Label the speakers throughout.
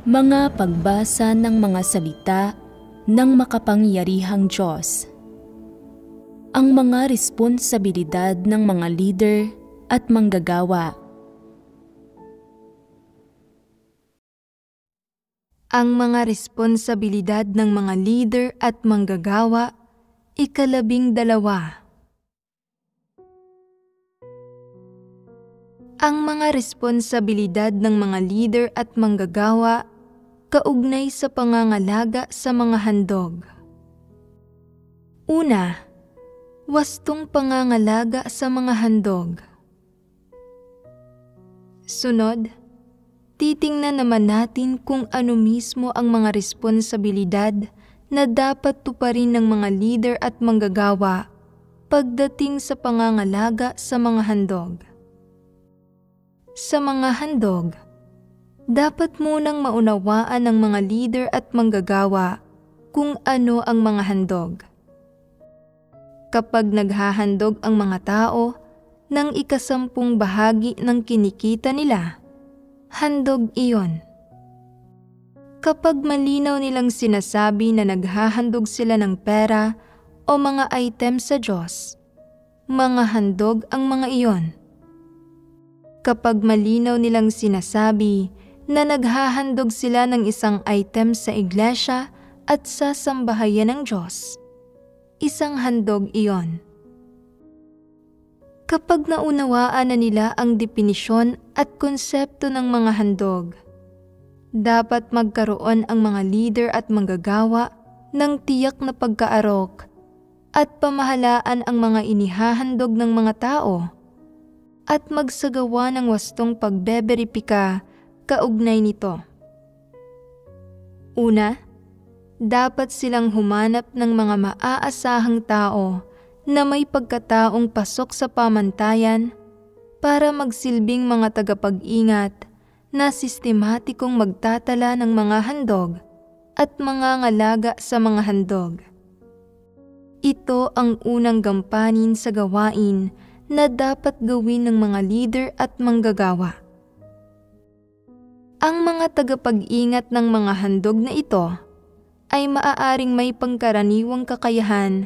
Speaker 1: Mga pagbasa ng mga salita ng makapangyarihang Diyos. Ang mga responsibilidad ng mga leader at manggagawa.
Speaker 2: Ang mga responsibilidad ng mga leader at manggagawa, 12. Ang mga responsibilidad ng mga leader at manggagawa, kaugnay sa pangangalaga sa mga handog. Una, wastong pangangalaga sa mga handog. Sunod, titingnan naman natin kung ano mismo ang mga responsibilidad na dapat tuparin ng mga leader at manggagawa pagdating sa pangangalaga sa mga handog. Sa mga handog, dapat munang maunawaan ng mga leader at manggagawa kung ano ang mga handog. Kapag naghahandog ang mga tao ng 10 bahagi ng kinikita nila, handog iyon. Kapag malinaw nilang sinasabi na naghahandog sila ng pera o mga item sa Diyos, mga handog ang mga iyon. Kapag malinaw nilang sinasabi na naghahandog sila ng isang item sa iglesia at sa sambahayan ng Diyos, isang handog iyon. Kapag naunawaan na nila ang definisyon at konsepto ng mga handog, dapat magkaroon ang mga leader at manggagawa ng tiyak na pagkaarok at pamahalaan ang mga inihahandog ng mga tao at magsagawa ng wastong pagbeberipika kaugnay nito. Una, dapat silang humanap ng mga maaasahang tao na may pagkataong pasok sa pamantayan para magsilbing mga tagapag-ingat na sistematikong magtatala ng mga handog at mangangalaga sa mga handog. Ito ang unang gampanin sa gawain na dapat gawin ng mga leader at manggagawa. Ang mga tagapag-ingat ng mga handog na ito ay maaaring may pangkaraniwang kakayahan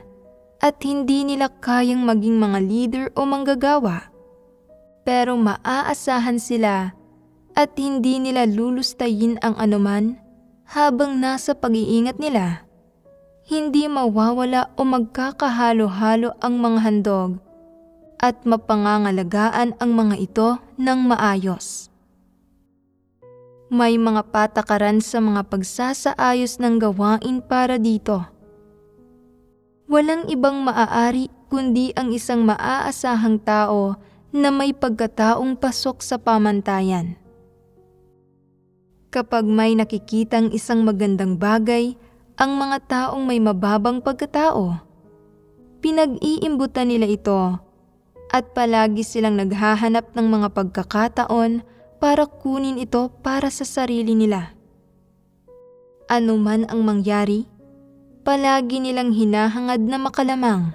Speaker 2: at hindi nila kayang maging mga leader o manggagawa. Pero maaasahan sila at hindi nila lulustayin ang anuman habang nasa pag-iingat nila. Hindi mawawala o magkakahalo-halo ang mga handog at mapangangalagaan ang mga ito ng maayos. May mga patakaran sa mga pagsasaayos ng gawain para dito. Walang ibang maaari kundi ang isang maaasahang tao na may pagkataong pasok sa pamantayan. Kapag may nakikitang isang magandang bagay, ang mga taong may mababang pagkatao, pinag-iimbutan nila ito at palagi silang naghahanap ng mga pagkakataon para kunin ito para sa sarili nila. Ano man ang mangyari, palagi nilang hinahangad na makalamang.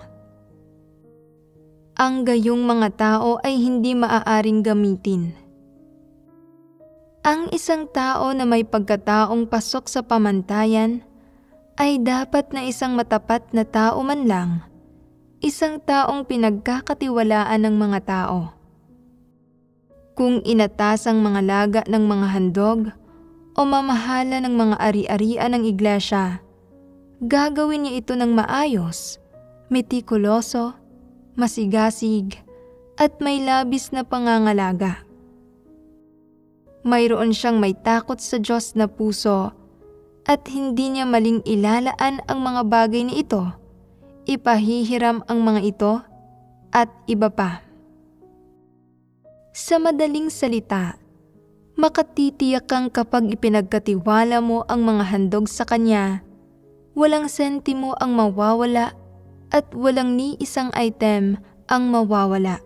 Speaker 2: Ang gayong mga tao ay hindi maaaring gamitin. Ang isang tao na may pagkataong pasok sa pamantayan ay dapat na isang matapat na tao man lang, isang taong pinagkakatiwalaan ng mga tao. Kung inatasang mga laga ng mga handog o mamahala ng mga ari-arian ng iglesia, gagawin niya ito ng maayos, metikuloso, masigasig, at may labis na pangangalaga. Mayroon siyang may takot sa Diyos na puso at hindi niya maling ilalaan ang mga bagay na ito, ipahihiram ang mga ito, at iba pa. Sa madaling salita, makatitiyak kang kapag ipinagkatiwala mo ang mga handog sa Kanya, walang sentimo ang mawawala at walang ni isang item ang mawawala.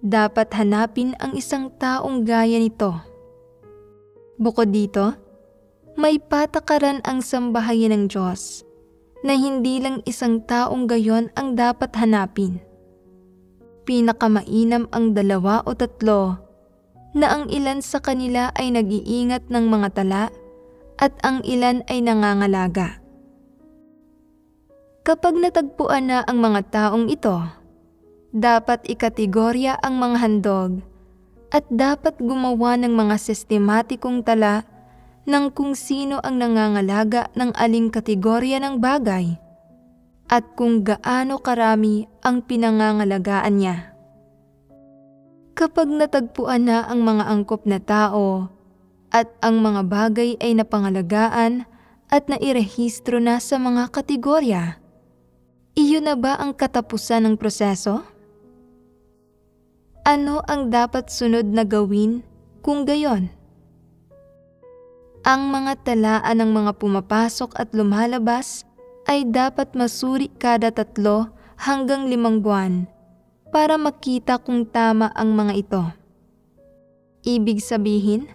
Speaker 2: Dapat hanapin ang isang taong gaya nito. Bukod dito, may patakaran ang sambahayan ng Diyos na hindi lang isang taong gayon ang dapat hanapin. Pinakamainam ang 2 o 3 na ang ilan sa kanila ay nag-iingat ng mga tala at ang ilan ay nangangalaga. Kapag natagpuan na ang mga taong ito, dapat ikategorya ang mga handog at dapat gumawa ng mga sistematikong tala ng kung sino ang nangangalaga ng aling kategorya ng bagay at kung gaano karami ang pinangangalagaan niya. Kapag natagpuan na ang mga angkop na tao at ang mga bagay ay napangalagaan at nairehistro na sa mga kategorya, iyon na ba ang katapusan ng proseso? Ano ang dapat sunod na gawin kung gayon? Ang mga talaan ng mga pumapasok at lumalabas ay dapat masuri kada 3 hanggang 5 buwan para makita kung tama ang mga ito. Ibig sabihin,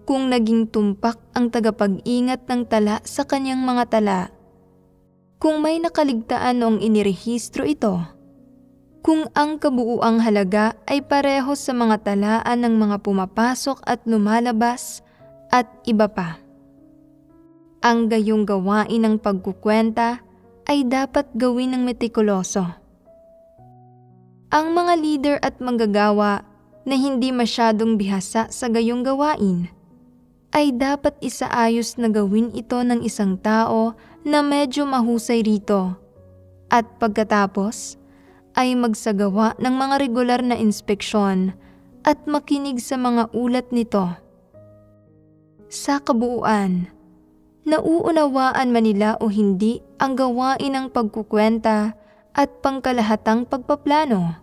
Speaker 2: kung naging tumpak ang tagapag-ingat ng tala sa kanyang mga tala, kung may nakaligtaan noong inirehistro ito, kung ang kabuuang halaga ay pareho sa mga talaan ng mga pumapasok at lumalabas at iba pa. Ang gayong gawain ng pagkukwenta ay dapat gawin ng metikuloso. Ang mga leader at manggagawa na hindi masyadong bihasa sa gayong gawain ay dapat isaayos na gawin ito ng isang tao na medyo mahusay rito at pagkatapos ay magsagawa ng mga regular na inspeksyon at makinig sa mga ulat nito. Sa kabuuan, nauunawaan man nila o hindi ang gawain ng pagkukwenta at pangkalahatang pagpaplano,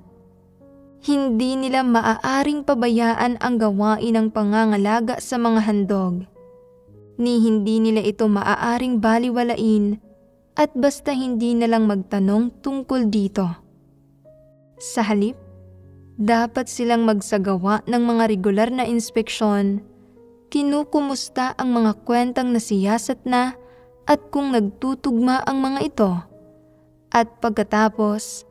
Speaker 2: hindi nila maaaring pabayaan ang gawain ng pangangalaga sa mga handog, ni hindi nila ito maaaring baliwalain at basta hindi na lang magtanong tungkol dito. Sa halip, dapat silang magsagawa ng mga regular na inspeksyon, kinukumusta ang mga kwentang nasiyasat na at kung nagtutugma ang mga ito, at pagkatapos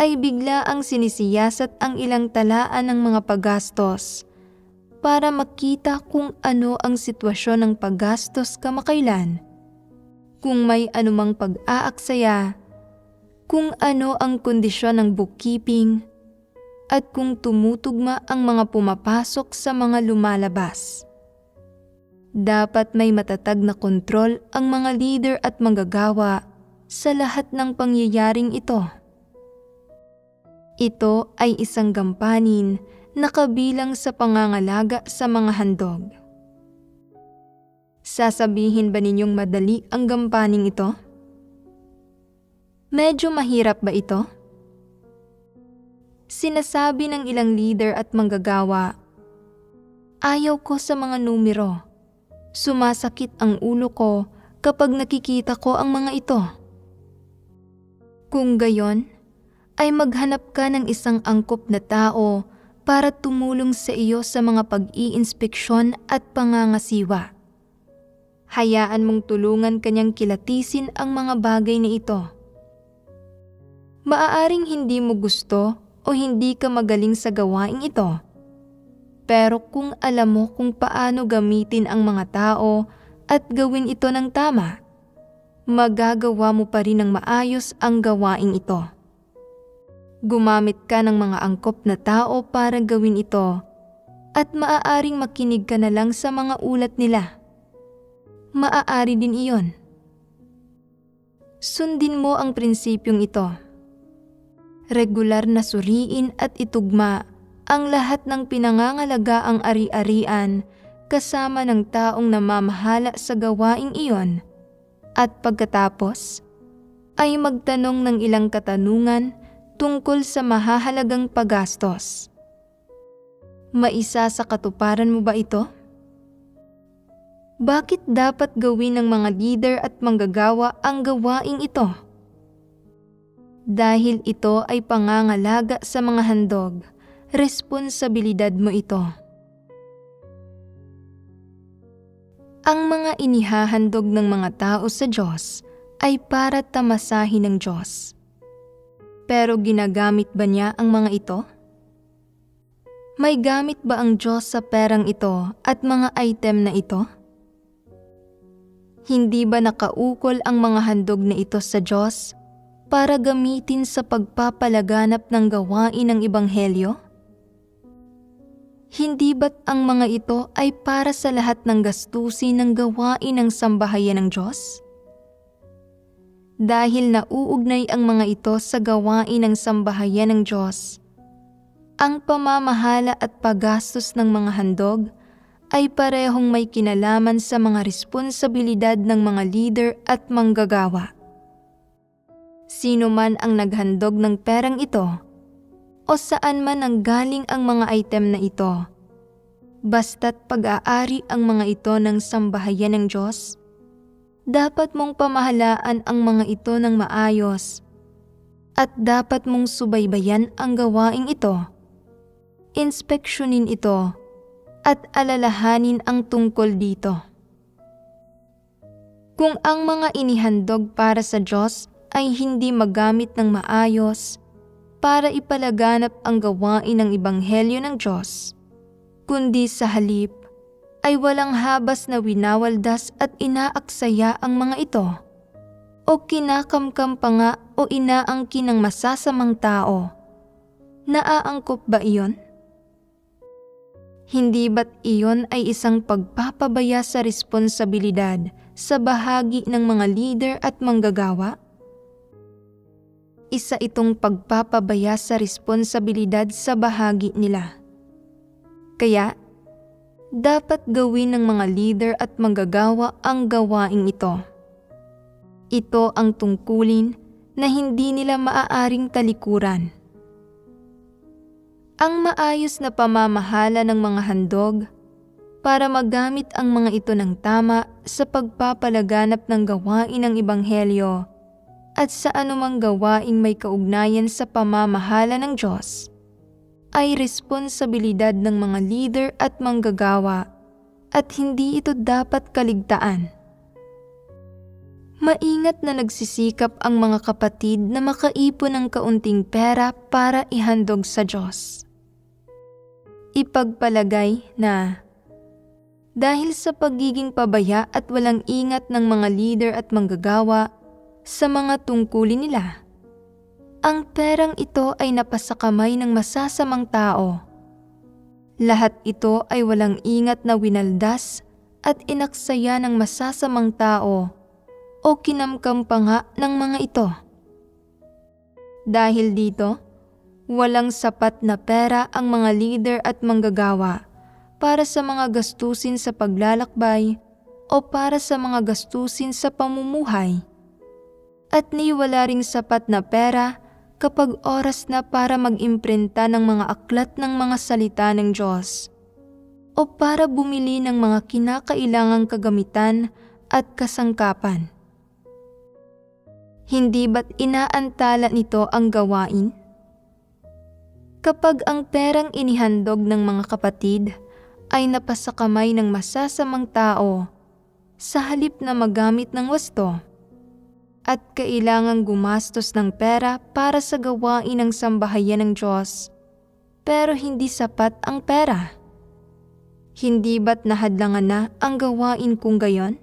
Speaker 2: ay bigla ang sinisiyasat ang ilang talaan ng mga paggastos para makita kung ano ang sitwasyon ng paggastos kamakailan, kung may anumang pag-aaksaya, kung ano ang kondisyon ng bookkeeping, at kung tumutugma ang mga pumapasok sa mga lumalabas. Dapat may matatag na kontrol ang mga leader at manggagawa sa lahat ng pangyayaring ito. Ito ay isang gampanin na kabilang sa pangangalaga sa mga handog. Sasabihin ba ninyong madali ang gampaning ito? Medyo mahirap ba ito? Sinasabi ng ilang leader at manggagawa, "Ayaw ko sa mga numero. Sumasakit ang ulo ko kapag nakikita ko ang mga ito." Kung gayon, ay maghanap ka ng isang angkop na tao para tumulong sa iyo sa mga pag-iinspeksyon at pangangasiwa. Hayaan mong tulungan kanyang kilatisin ang mga bagay na ito. Maaaring hindi mo gusto o hindi ka magaling sa gawaing ito, pero kung alam mo kung paano gamitin ang mga tao at gawin ito ng tama, magagawa mo pa rin ng maayos ang gawaing ito. Gumamit ka ng mga angkop na tao para gawin ito at maaaring makinig ka na lang sa mga ulat nila. Maaari din iyon. Sundin mo ang prinsipyong ito. Regular na suriin at itugma ang lahat ng pinangangalagaang ari-arian kasama ng taong namamahala sa gawaing iyon at pagkatapos ay magtanong ng ilang katanungan tungkol sa mahahalagang paggastos. Maisa sa katuparan mo ba ito? Bakit dapat gawin ng mga leader at manggagawa ang gawaing ito? Dahil ito ay pangangalaga sa mga handog, responsibilidad mo ito. Ang mga inihahandog ng mga tao sa Diyos ay para tamasahin ng Diyos. Pero ginagamit ba niya ang mga ito? May gamit ba ang Diyos sa perang ito at mga item na ito? Hindi ba nakaukol ang mga handog na ito sa Diyos para gamitin sa pagpapalaganap ng gawain ng Ebanghelyo? Hindi ba't ang mga ito ay para sa lahat ng gastusin ng gawain ng sambahayan ng Diyos? Dahil nauugnay ang mga ito sa gawain ng sambahayan ng Diyos, ang pamamahala at paggastos ng mga handog ay parehong may kinalaman sa mga responsibilidad ng mga leader at manggagawa. Sino man ang naghandog ng perang ito, o saan man nanggaling ang mga item na ito, basta't pag-aari ang mga ito ng sambahayan ng Diyos, dapat mong pamahalaan ang mga ito ng maayos at dapat mong subaybayan ang gawaing ito, inspeksyonin ito at alalahanin ang tungkol dito. Kung ang mga inihandog para sa Diyos ay hindi magamit ng maayos para ipalaganap ang gawain ng Ebanghelyo ng Diyos, kundi sa halip ay walang habas na winawaldas at inaaksaya ang mga ito, o kinakamkam pa nga o inaangkin ng masasamang tao, naaangkop ba iyon? Hindi ba't iyon ay isang pagpapabaya sa responsibilidad sa bahagi ng mga leader at manggagawa? Isa itong pagpapabaya sa responsibilidad sa bahagi nila. Kaya, dapat gawin ng mga leader at manggagawa ang gawaing ito. Ito ang tungkulin na hindi nila maaaring talikuran. Ang maayos na pamamahala ng mga handog para magamit ang mga ito ng tama sa pagpapalaganap ng gawain ng Ebanghelyo at sa anumang gawaing may kaugnayan sa pamamahala ng Diyos, ay responsibilidad ng mga leader at manggagawa at hindi ito dapat kaligtaan. Maingat na nagsisikap ang mga kapatid na makaipon ng kaunting pera para ihandog sa Diyos. Ipagpalagay na dahil sa pagiging pabaya at walang ingat ng mga leader at manggagawa sa mga tungkulin nila, ang perang ito ay napasakamay ng masasamang tao. Lahat ito ay walang ingat na winaldas at inaksaya ng masasamang tao o kinamkam pa nga ng mga ito. Dahil dito, walang sapat na pera ang mga leader at manggagawa para sa mga gastusin sa paglalakbay o para sa mga gastusin sa pamumuhay. At ni wala ring sapat na pera kapag oras na para mag-imprinta ng mga aklat ng mga salita ng Diyos o para bumili ng mga kinakailangang kagamitan at kasangkapan. Hindi ba't inaantala nito ang gawain? Kapag ang perang inihandog ng mga kapatid ay napasakamay ng masasamang tao sa halip na magamit ng wasto, at kailangang gumastos ng pera para sa gawain ng sambahayan ng Diyos, pero hindi sapat ang pera. Hindi ba't nahadlangan na ang gawain kung gayon?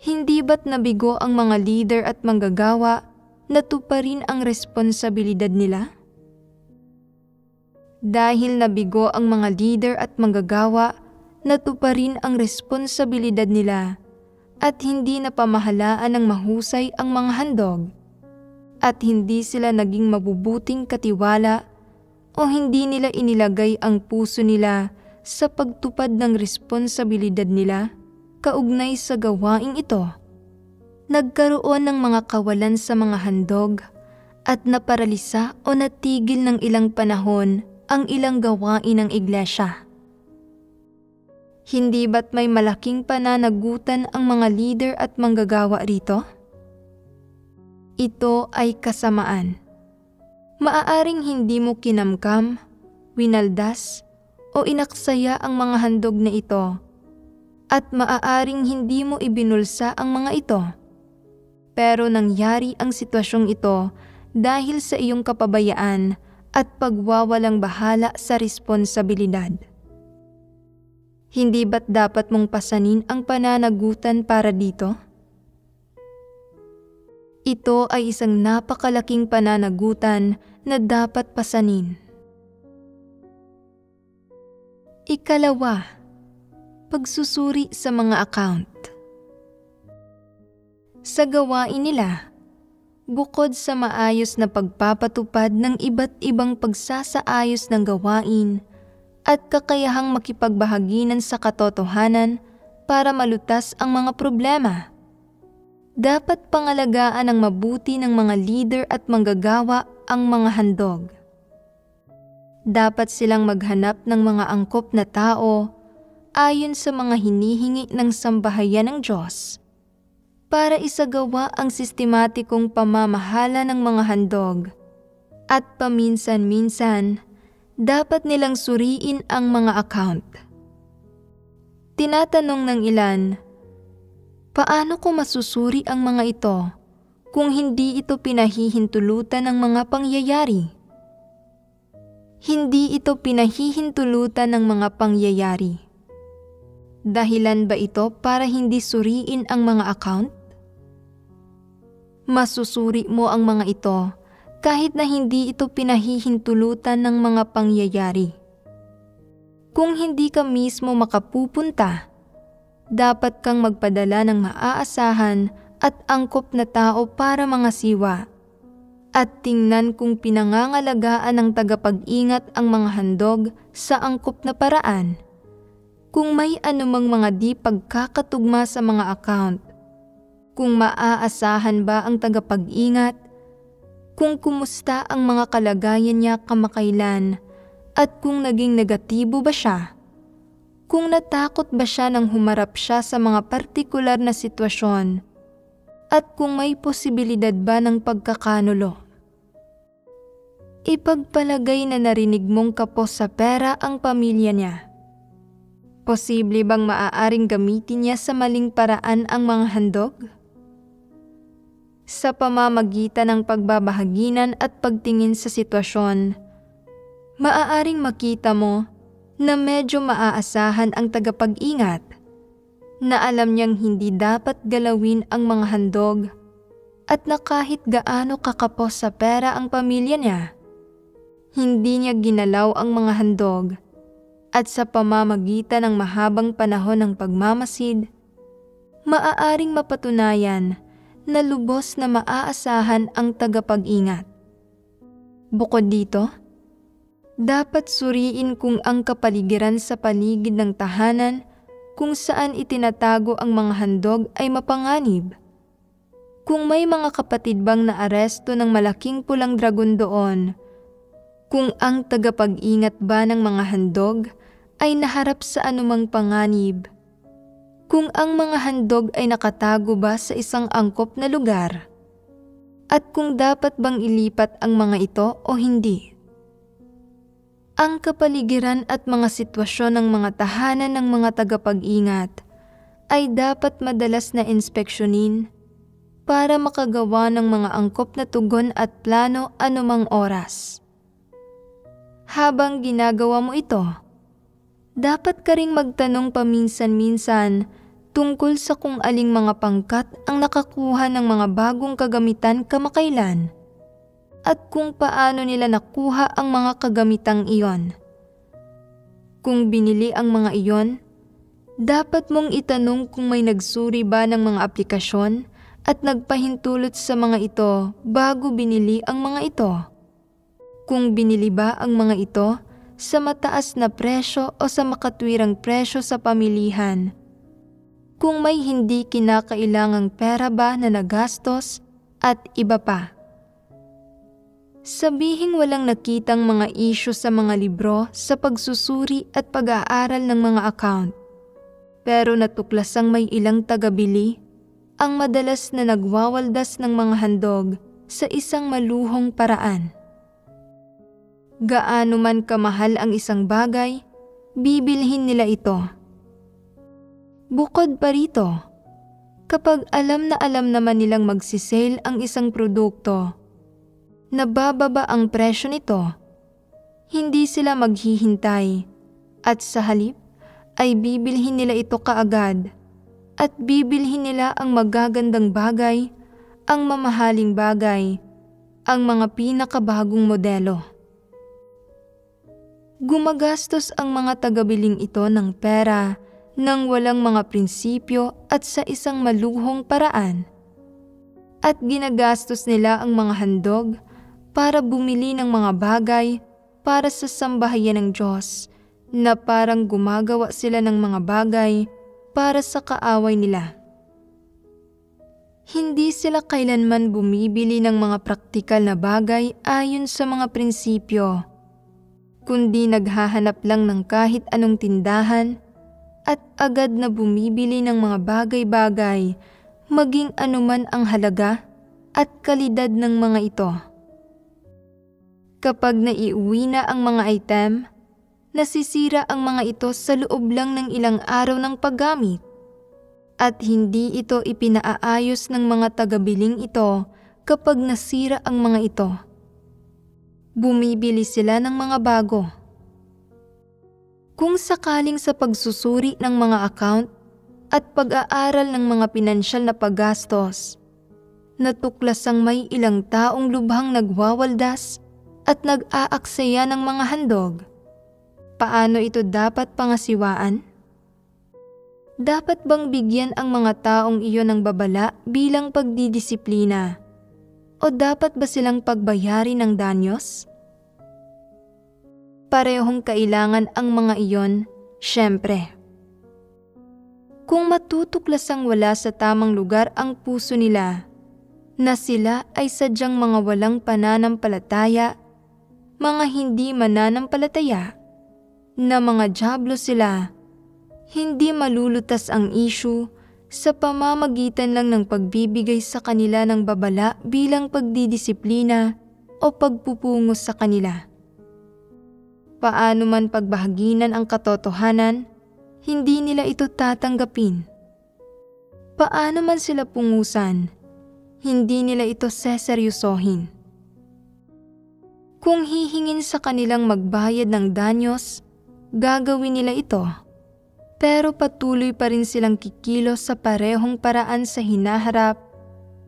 Speaker 2: Hindi ba't nabigo ang mga leader at manggagawa na tuparin ang responsibilidad nila? Dahil nabigo ang mga leader at manggagawa na tuparin ang responsibilidad nila, at hindi napamahalaan ng mahusay ang mga handog, at hindi sila naging mabubuting katiwala o hindi nila inilagay ang puso nila sa pagtupad ng responsibilidad nila kaugnay sa gawaing ito, nagkaroon ng mga kawalan sa mga handog at naparalisa o natigil ng ilang panahon ang ilang gawain ng iglesia. Hindi ba't may malaking pananagutan ang mga leader at manggagawa rito? Ito ay kasamaan. Maaaring hindi mo kinamkam, winaldas, o inaksaya ang mga handog na ito, at maaaring hindi mo ibinulsa ang mga ito. Pero nangyari ang sitwasyong ito dahil sa iyong kapabayaan at pagwawalang bahala sa responsibilidad. Hindi ba't dapat mong pasanin ang pananagutan para dito? Ito ay isang napakalaking pananagutan na dapat pasanin. Ikalawa, pagsusuri sa mga account. Sa gawain nila, bukod sa maayos na pagpapatupad ng iba't ibang pagsasaayos ng gawain at kakayahang makipagbahaginan sa katotohanan para malutas ang mga problema, dapat pangalagaan ng mabuti ng mga leader at manggagawa ang mga handog. Dapat silang maghanap ng mga angkop na tao ayon sa mga hinihingi ng sambahayan ng Diyos para isagawa ang sistematikong pamamahala ng mga handog, at paminsan-minsan dapat nilang suriin ang mga account. Tinatanong ng ilan, paano ko masusuri ang mga ito kung hindi ito pinahihintulutan ng mga pangyayari? Hindi ito pinahihintulutan ng mga pangyayari. Dahilan ba ito para hindi suriin ang mga account? Masusuri mo ang mga ito kahit na hindi ito pinahihintulutan ng mga pangyayari. Kung hindi ka mismo makapupunta, dapat kang magpadala ng maaasahan at angkop na tao para mga siwa, at tingnan kung pinangangalagaan ng tagapag-ingat ang mga handog sa angkop na paraan. Kung may anumang mga di pagkakatugma sa mga account, kung maaasahan ba ang tagapag-ingat, kung kumusta ang mga kalagayan niya kamakailan, at kung naging negatibo ba siya, kung natakot ba siya nang humarap siya sa mga partikular na sitwasyon, at kung may posibilidad ba ng pagkakanulo. Ipagpalagay na narinig mong kapos sa pera ang pamilya niya. Posible bang maaaring gamitin niya sa maling paraan ang mga handog? Sa pamamagitan ng pagbabahaginan at pagtingin sa sitwasyon, maaaring makita mo na medyo maaasahan ang tagapag-ingat, na alam niyang hindi dapat galawin ang mga handog, at na kahit gaano kakapos sa pera ang pamilya niya, hindi niya ginalaw ang mga handog, at sa pamamagitan ng mahabang panahon ng pagmamasid, maaaring mapatunayan na lubos na maaasahan ang tagapag-ingat. Bukod dito, dapat suriin kung ang kapaligiran sa paligid ng tahanan kung saan itinatago ang mga handog ay mapanganib. Kung may mga kapatid bang naaresto ng malaking pulang dragon doon, kung ang tagapag-ingat ba ng mga handog ay naharap sa anumang panganib, kung ang mga handog ay nakatago ba sa isang angkop na lugar, at kung dapat bang ilipat ang mga ito o hindi. Ang kapaligiran at mga sitwasyon ng mga tahanan ng mga tagapag-ingat ay dapat madalas na inspeksyonin para makagawa ng mga angkop na tugon at plano anumang oras. Habang ginagawa mo ito, dapat ka ring magtanong paminsan-minsan tungkol sa kung aling mga pangkat ang nakakuha ng mga bagong kagamitan kamakailan, at kung paano nila nakuha ang mga kagamitang iyon. Kung binili ang mga iyon, dapat mong itanong kung may nagsuri ba ng mga aplikasyon at nagpahintulot sa mga ito bago binili ang mga ito. Kung binili ba ang mga ito sa mataas na presyo o sa makatwirang presyo sa pamilihan. Kung may hindi kinakailangang pera ba na nagastos at iba pa. Sabihing walang nakitang mga isyu sa mga libro sa pagsusuri at pag-aaral ng mga account, pero natuklasang may ilang tagabili ang madalas na nagwawaldas ng mga handog sa isang maluhong paraan. Gaano man kamahal ang isang bagay, bibilhin nila ito. Bukod pa rito, kapag alam naman nilang magsisale ang isang produkto, nabababa ang presyo nito Hindi sila maghihintay at sa halip ay bibilhin nila ito kaagad at bibilhin nila ang magagandang bagay, ang mamahaling bagay, ang mga pinakabagong modelo. Gumagastos ang mga tagabiling ito ng pera nang walang mga prinsipyo at sa isang maluhong paraan. At ginagastos nila ang mga handog para bumili ng mga bagay para sa sambahayan ng Diyos na parang gumagawa sila ng mga bagay para sa kaaway nila. Hindi sila kailanman bumibili ng mga praktikal na bagay ayon sa mga prinsipyo, kundi naghahanap lang ng kahit anong tindahan at agad na bumibili ng mga bagay-bagay maging anuman ang halaga at kalidad ng mga ito. Kapag naiuwi na ang mga item, nasisira ang mga ito sa loob lang ng ilang araw ng paggamit at hindi ito ipinaayos ng mga tagabiling ito kapag nasira ang mga ito. Bumibili sila ng mga bago. Kung sakaling sa pagsusuri ng mga account at pag-aaral ng mga pinansyal na paggastos, natuklasang may ilang taong lubhang nagwawaldas at nag-aaksaya ng mga handog, paano ito dapat pangasiwaan? Dapat bang bigyan ang mga taong iyon ng babala bilang pagdidisiplina? O dapat ba silang pagbayari ng danyos? Parehong kailangan ang mga iyon, syempre. Kung matutuklasang wala sa tamang lugar ang puso nila, na sila ay sadyang mga walang pananampalataya, mga hindi mananampalataya, na mga dyablo sila, hindi malulutas ang issue sa pamamagitan lang ng pagbibigay sa kanila ng babala bilang pagdidisiplina o pagpupungos sa kanila. Paano man pagbahaginan ang katotohanan, hindi nila ito tatanggapin. Paano man sila pungusan, hindi nila ito seseryosohin. Kung hihingin sa kanilang magbayad ng danyos, gagawin nila ito. Pero patuloy pa rin silang kikilos sa parehong paraan sa hinaharap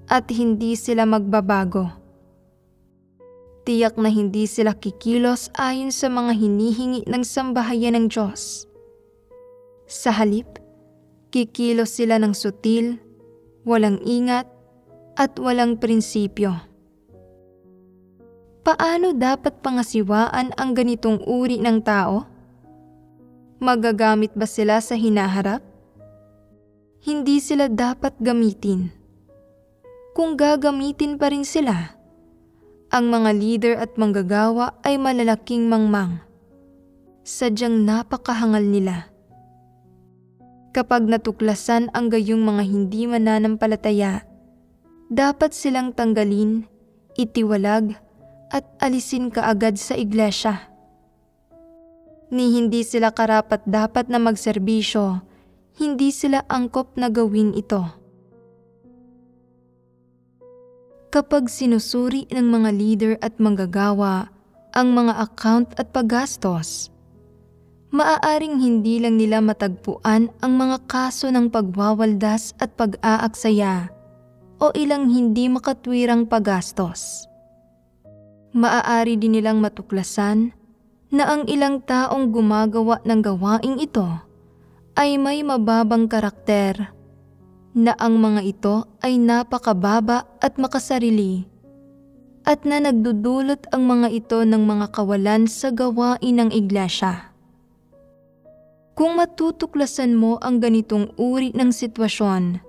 Speaker 2: at hindi sila magbabago. Tiyak na hindi sila kikilos ayon sa mga hinihingi ng sambahayan ng Diyos. Sa halip, kikilos sila ng sutil, walang ingat, at walang prinsipyo. Paano dapat pangasiwaan ang ganitong uri ng tao? Magagamit ba sila sa hinaharap? Hindi sila dapat gamitin. Kung gagamitin pa rin sila, ang mga leader at manggagawa ay malalaking mangmang. Sadyang napakahangal nila. Kapag natuklasan ang gayong mga hindi mananampalataya, dapat silang tanggalin, itiwalag, at alisin kaagad sa iglesia. Ni hindi sila karapat-dapat na magserbisyo, hindi sila angkop na gawin ito. Kapag sinusuri ng mga leader at manggagawa ang mga account at paggastos, maaaring hindi lang nila matagpuan ang mga kaso ng pagwawaldas at pag-aaksaya o ilang hindi makatwirang paggastos. Maaari din nilang matuklasan na ang ilang taong gumagawa ng gawaing ito ay may mababang karakter, na ang mga ito ay napakababa at makasarili, at na nagdudulot ang mga ito ng mga kawalan sa gawain ng iglesia. Kung matutuklasan mo ang ganitong uri ng sitwasyon,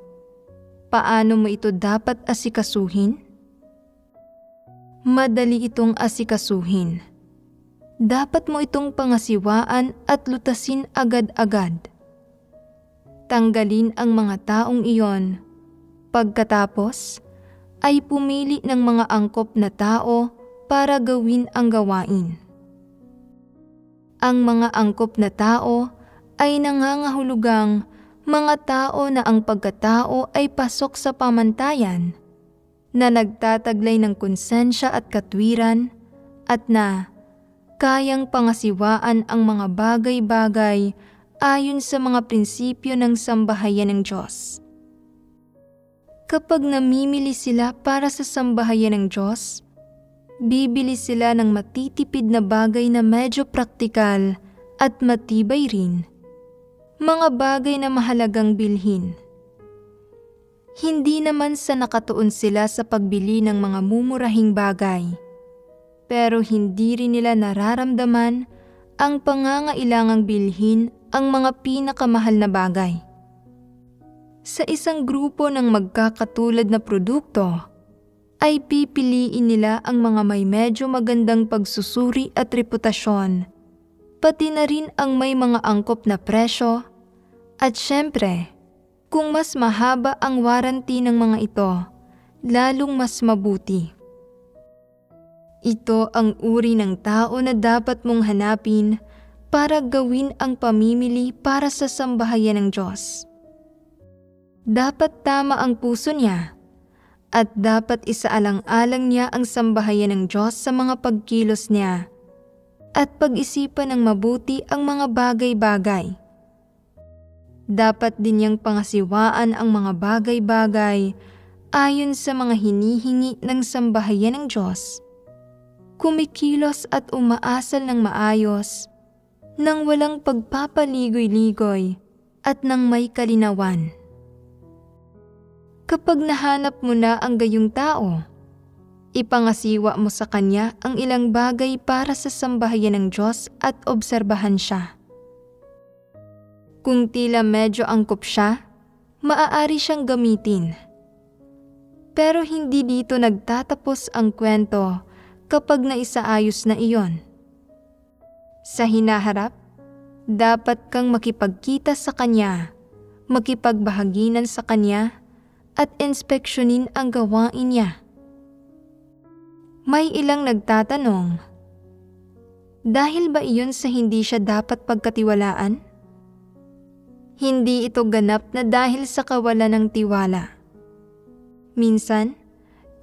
Speaker 2: paano mo ito dapat asikasuhin? Madali itong asikasuhin. Dapat mo itong pangasiwaan at lutasin agad-agad. Tanggalin ang mga taong iyon. Pagkatapos, ay pumili ng mga angkop na tao para gawin ang gawain. Ang mga angkop na tao ay nangangahulugang mga tao na ang pagkatao ay pasok sa pamantayan, na nagtataglay ng konsensya at katwiran, at na kayang pangasiwaan ang mga bagay-bagay ayon sa mga prinsipyo ng sambahayan ng Diyos. Kapag namimili sila para sa sambahayan ng Diyos, bibili sila ng matitipid na bagay na medyo praktikal at matibay rin, mga bagay na mahalagang bilhin. Hindi naman sa nakatuon sila sa pagbili ng mga mumurahing bagay, pero hindi rin nila nararamdaman ang pangangailangang bilhin ang mga pinakamahal na bagay. Sa isang grupo ng magkakatulad na produkto, ay pipiliin nila ang mga may medyo magandang pagsusuri at reputasyon, pati na rin ang may mga angkop na presyo, at syempre, kung mas mahaba ang warranty ng mga ito, lalong mas mabuti. Ito ang uri ng tao na dapat mong hanapin para gawin ang pamimili para sa sambahayan ng Diyos. Dapat tama ang puso niya at dapat isaalang-alang niya ang sambahayan ng Diyos sa mga pagkilos niya at pag-isipan ng mabuti ang mga bagay-bagay. Dapat din niyang pangasiwaan ang mga bagay-bagay ayon sa mga hinihingi ng sambahayan ng Diyos. Kumikilos at umaasal ng maayos, nang walang pagpapaligoy-ligoy at nang may kalinawan. Kapag nahanap mo na ang gayong tao, ipangasiwa mo sa kanya ang ilang bagay para sa sambahayan ng Diyos at obserbahan siya. Kung tila medyo angkop siya, maaari siyang gamitin. Pero hindi dito nagtatapos ang kwento kapag naisaayos na iyon. Sa hinaharap, dapat kang makipagkita sa kanya, makipagbahaginan sa kanya, at inspeksyonin ang gawain niya. May ilang nagtatanong, dahil ba iyon sa hindi siya dapat pagkatiwalaan? Hindi ito ganap na dahil sa kawalan ng tiwala. Minsan,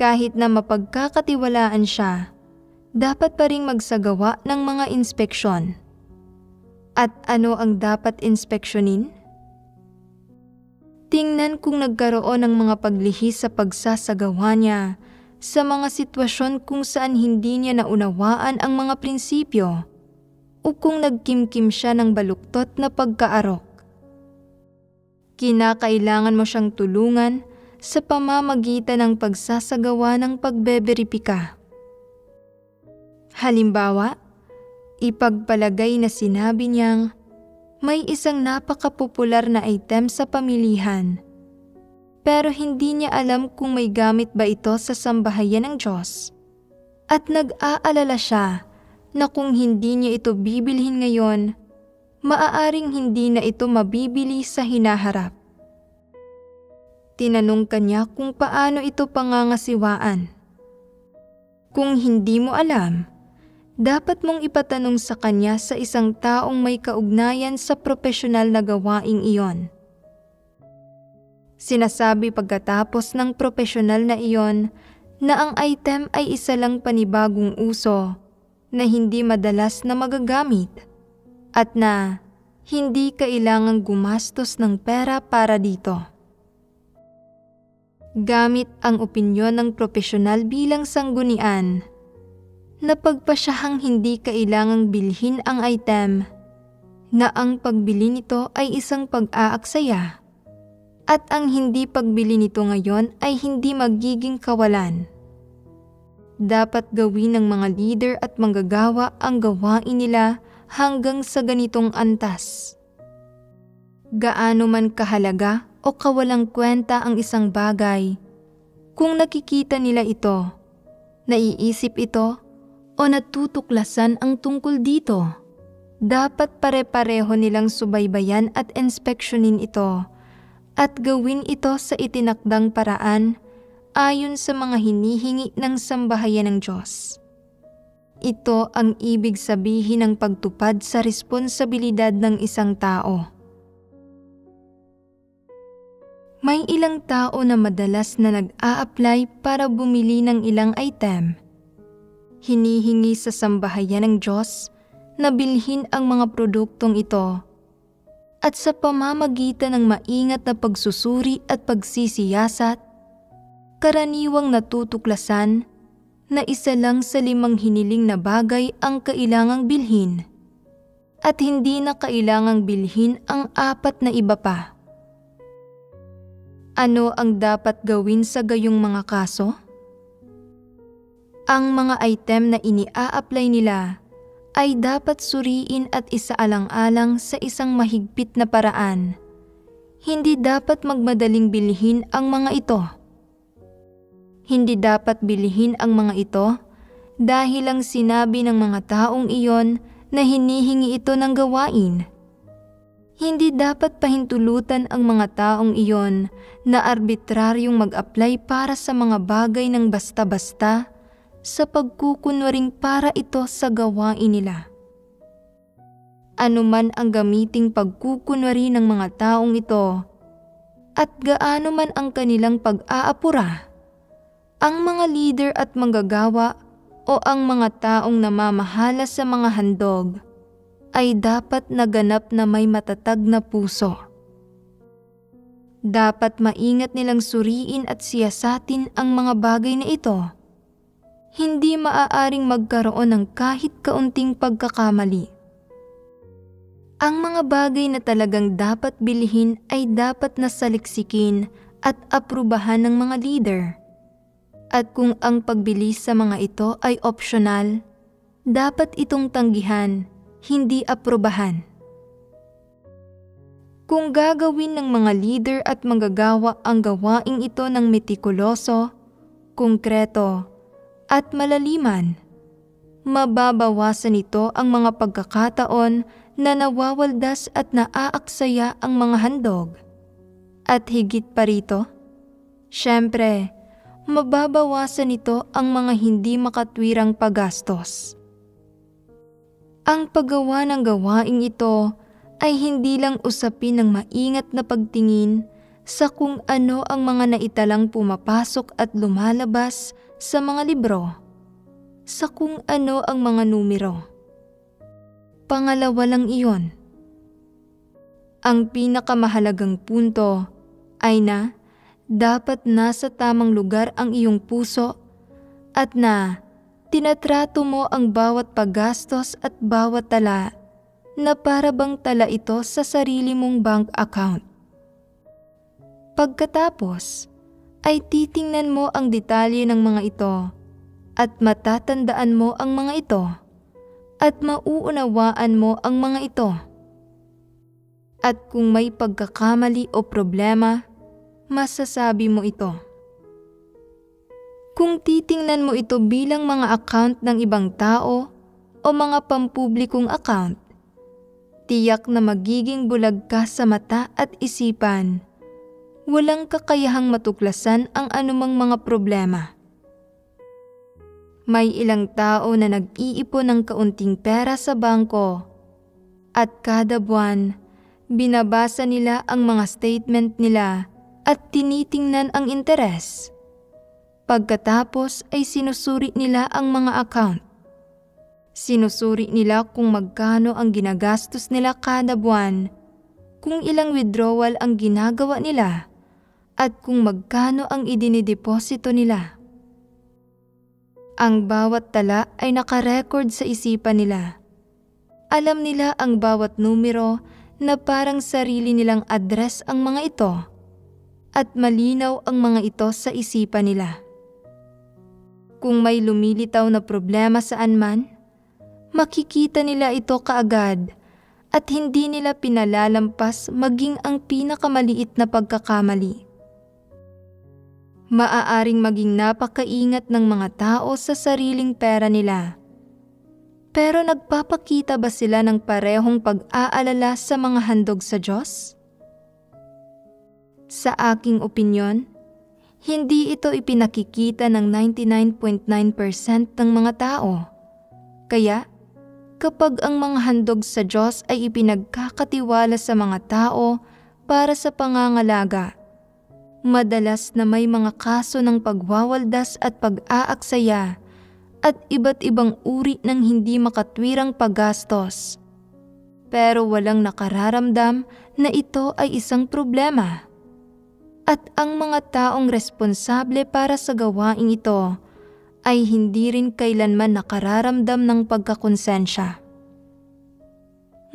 Speaker 2: kahit na mapagkakatiwalaan siya, dapat pa ring magsagawa ng mga inspeksyon. At ano ang dapat inspeksyonin? Tingnan kung nagkaroon ng mga paglihis sa pagsasagawa niya sa mga sitwasyon kung saan hindi niya naunawaan ang mga prinsipyo o kung nagkimkim siya ng baluktot na pagkaarok. Kinakailangan mo siyang tulungan sa pamamagitan ng pagsasagawa ng pagbeberipika. Halimbawa, ipagpalagay na sinabi niyang may isang napakapopular na item sa pamilihan, pero hindi niya alam kung may gamit ba ito sa sambahayan ng Diyos. At nag-aalala siya na kung hindi niya ito bibilhin ngayon, maaaring hindi na ito mabibili sa hinaharap. Tinanong kanya kung paano ito pangangasiwaan. Kung hindi mo alam, dapat mong ipatanong sa kanya sa isang taong may kaugnayan sa propesyonal na gawaing iyon. Sinasabi pagkatapos ng propesyonal na iyon na ang item ay isa lang panibagong uso na hindi madalas na magagamit at na hindi kailangang gumastos ng pera para dito. Gamit ang opinyon ng propesyonal bilang sanggunian, napagpasyahang hindi kailangang bilhin ang item, na ang pagbili nito ay isang pag-aaksaya at ang hindi pagbili nito ngayon ay hindi magiging kawalan. Dapat gawin ng mga leader at manggagawa ang gawain nila hanggang sa ganitong antas. Gaano man kahalaga o kawalang kwenta ang isang bagay, kung nakikita nila ito, naiisip ito, o natutuklasan ang tungkol dito, dapat pare-pareho nilang subaybayan at inspeksyonin ito at gawin ito sa itinakdang paraan ayon sa mga hinihingi ng sambahayan ng Diyos. Ito ang ibig sabihin ng pagtupad sa responsibilidad ng isang tao. May ilang tao na madalas na nag-a-apply para bumili ng ilang item, Hinihingi sa sambahayan ng Diyos na bilhin ang mga produktong ito at sa pamamagitan ng maingat na pagsusuri at pagsisiyasat, karaniwang natutuklasan na isa lang sa 5 hiniling na bagay ang kailangang bilhin at hindi na kailangang bilhin ang 4 na iba pa. Ano ang dapat gawin sa gayong mga kaso? Ang mga item na ini-a-apply nila ay dapat suriin at isaalang-alang sa isang mahigpit na paraan. Hindi dapat magmadaling bilhin ang mga ito. Hindi dapat bilhin ang mga ito dahil lang sinabi ng mga taong iyon na hinihingi ito ng gawain. Hindi dapat pahintulutan ang mga taong iyon na arbitraryong mag-apply para sa mga bagay ng basta-basta sa pagkukunwaring para ito sa gawain nila. Ano man ang gamiting pagkukunwari ng mga taong ito at gaano man ang kanilang pag-aapura, ang mga leader at manggagawa o ang mga taong namamahala sa mga handog ay dapat naganap na may matatag na puso. Dapat maingat nilang suriin at siyasatin ang mga bagay na ito. Hindi maaaring magkaroon ng kahit kaunting pagkakamali. Ang mga bagay na talagang dapat bilhin ay dapat na saliksikin at aprubahan ng mga leader. At kung ang pagbili sa mga ito ay optional, dapat itong tanggihan, hindi aprubahan. Kung gagawin ng mga leader at manggagawa ang gawaing ito ng metikuloso, konkreto, at malaliman, mababawasan nito ang mga pagkakataon na nawawaldas at naaaksaya ang mga handog. At higit pa rito, syempre, mababawasan nito ang mga hindi makatwirang paggastos. Ang paggawa ng gawaing ito ay hindi lang usapin ng maingat na pagtingin sa kung ano ang mga naitalang pumapasok at lumalabas sa mga libro, sa kung ano ang mga numero. Pangalawa lang iyon. Ang pinakamahalagang punto ay na dapat nasa tamang lugar ang iyong puso at na tinatrato mo ang bawat paggastos at bawat tala na para bang tala ito sa sarili mong bank account. Pagkatapos, ay titingnan mo ang detalye ng mga ito at matatandaan mo ang mga ito at mauunawaan mo ang mga ito. At kung may pagkakamali o problema, masasabi mo ito. Kung titingnan mo ito bilang mga account ng ibang tao o mga pampublikong account, tiyak na magiging bulag ka sa mata at isipan. Walang kakayahang matuklasan ang anumang mga problema. May ilang tao na nag-iipon ng kaunting pera sa bangko at kada buwan, binabasa nila ang mga statement nila at tinitingnan ang interes. Pagkatapos ay sinusuri nila ang mga account. Sinusuri nila kung magkano ang ginagastos nila kada buwan, kung ilang withdrawal ang ginagawa nila, at kung magkano ang idinideposito nila. Ang bawat tala ay nakarecord sa isipan nila. Alam nila ang bawat numero na parang sarili nilang address ang mga ito, at malinaw ang mga ito sa isipan nila. Kung may lumilitaw na problema saan man, makikita nila ito kaagad at hindi nila pinalalampas maging ang pinakamaliit na pagkakamali. Maaaring maging napakaingat ng mga tao sa sariling pera nila. Pero nagpapakita ba sila ng parehong pag-aalala sa mga handog sa Diyos? Sa aking opinyon, hindi ito ipinakikita ng 99.9% ng mga tao. Kaya, kapag ang mga handog sa Diyos ay ipinagkakatiwala sa mga tao para sa pangangalaga, madalas na may mga kaso ng pagwawaldas at pag-aaksaya at iba't ibang uri ng hindi makatwirang paggastos. Pero walang nakararamdam na ito ay isang problema. At ang mga taong responsable para sa gawaing ito ay hindi rin kailanman nakararamdam ng pagkakonsensya.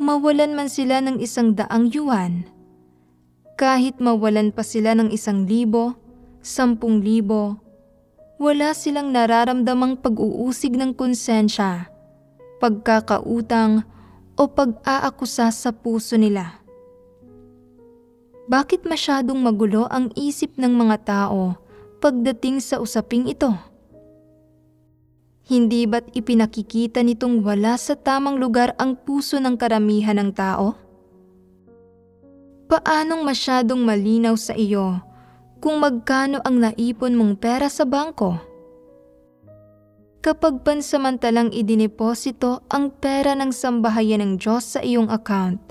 Speaker 2: Mawalan man sila ng 100 yuan, kahit mawalan pa sila ng 1,000, 10,000, wala silang nararamdamang pag-uusig ng konsensya, pagkakautang o pag-aakusa sa puso nila. Bakit masyadong magulo ang isip ng mga tao pagdating sa usaping ito? Hindi ba't ipinakikita nitong wala sa tamang lugar ang puso ng karamihan ng tao? Paanong masyadong malinaw sa iyo kung magkano ang naipon mong pera sa bangko? Kapag pansamantalang idineposito ang pera ng sambahayan ng Diyos sa iyong account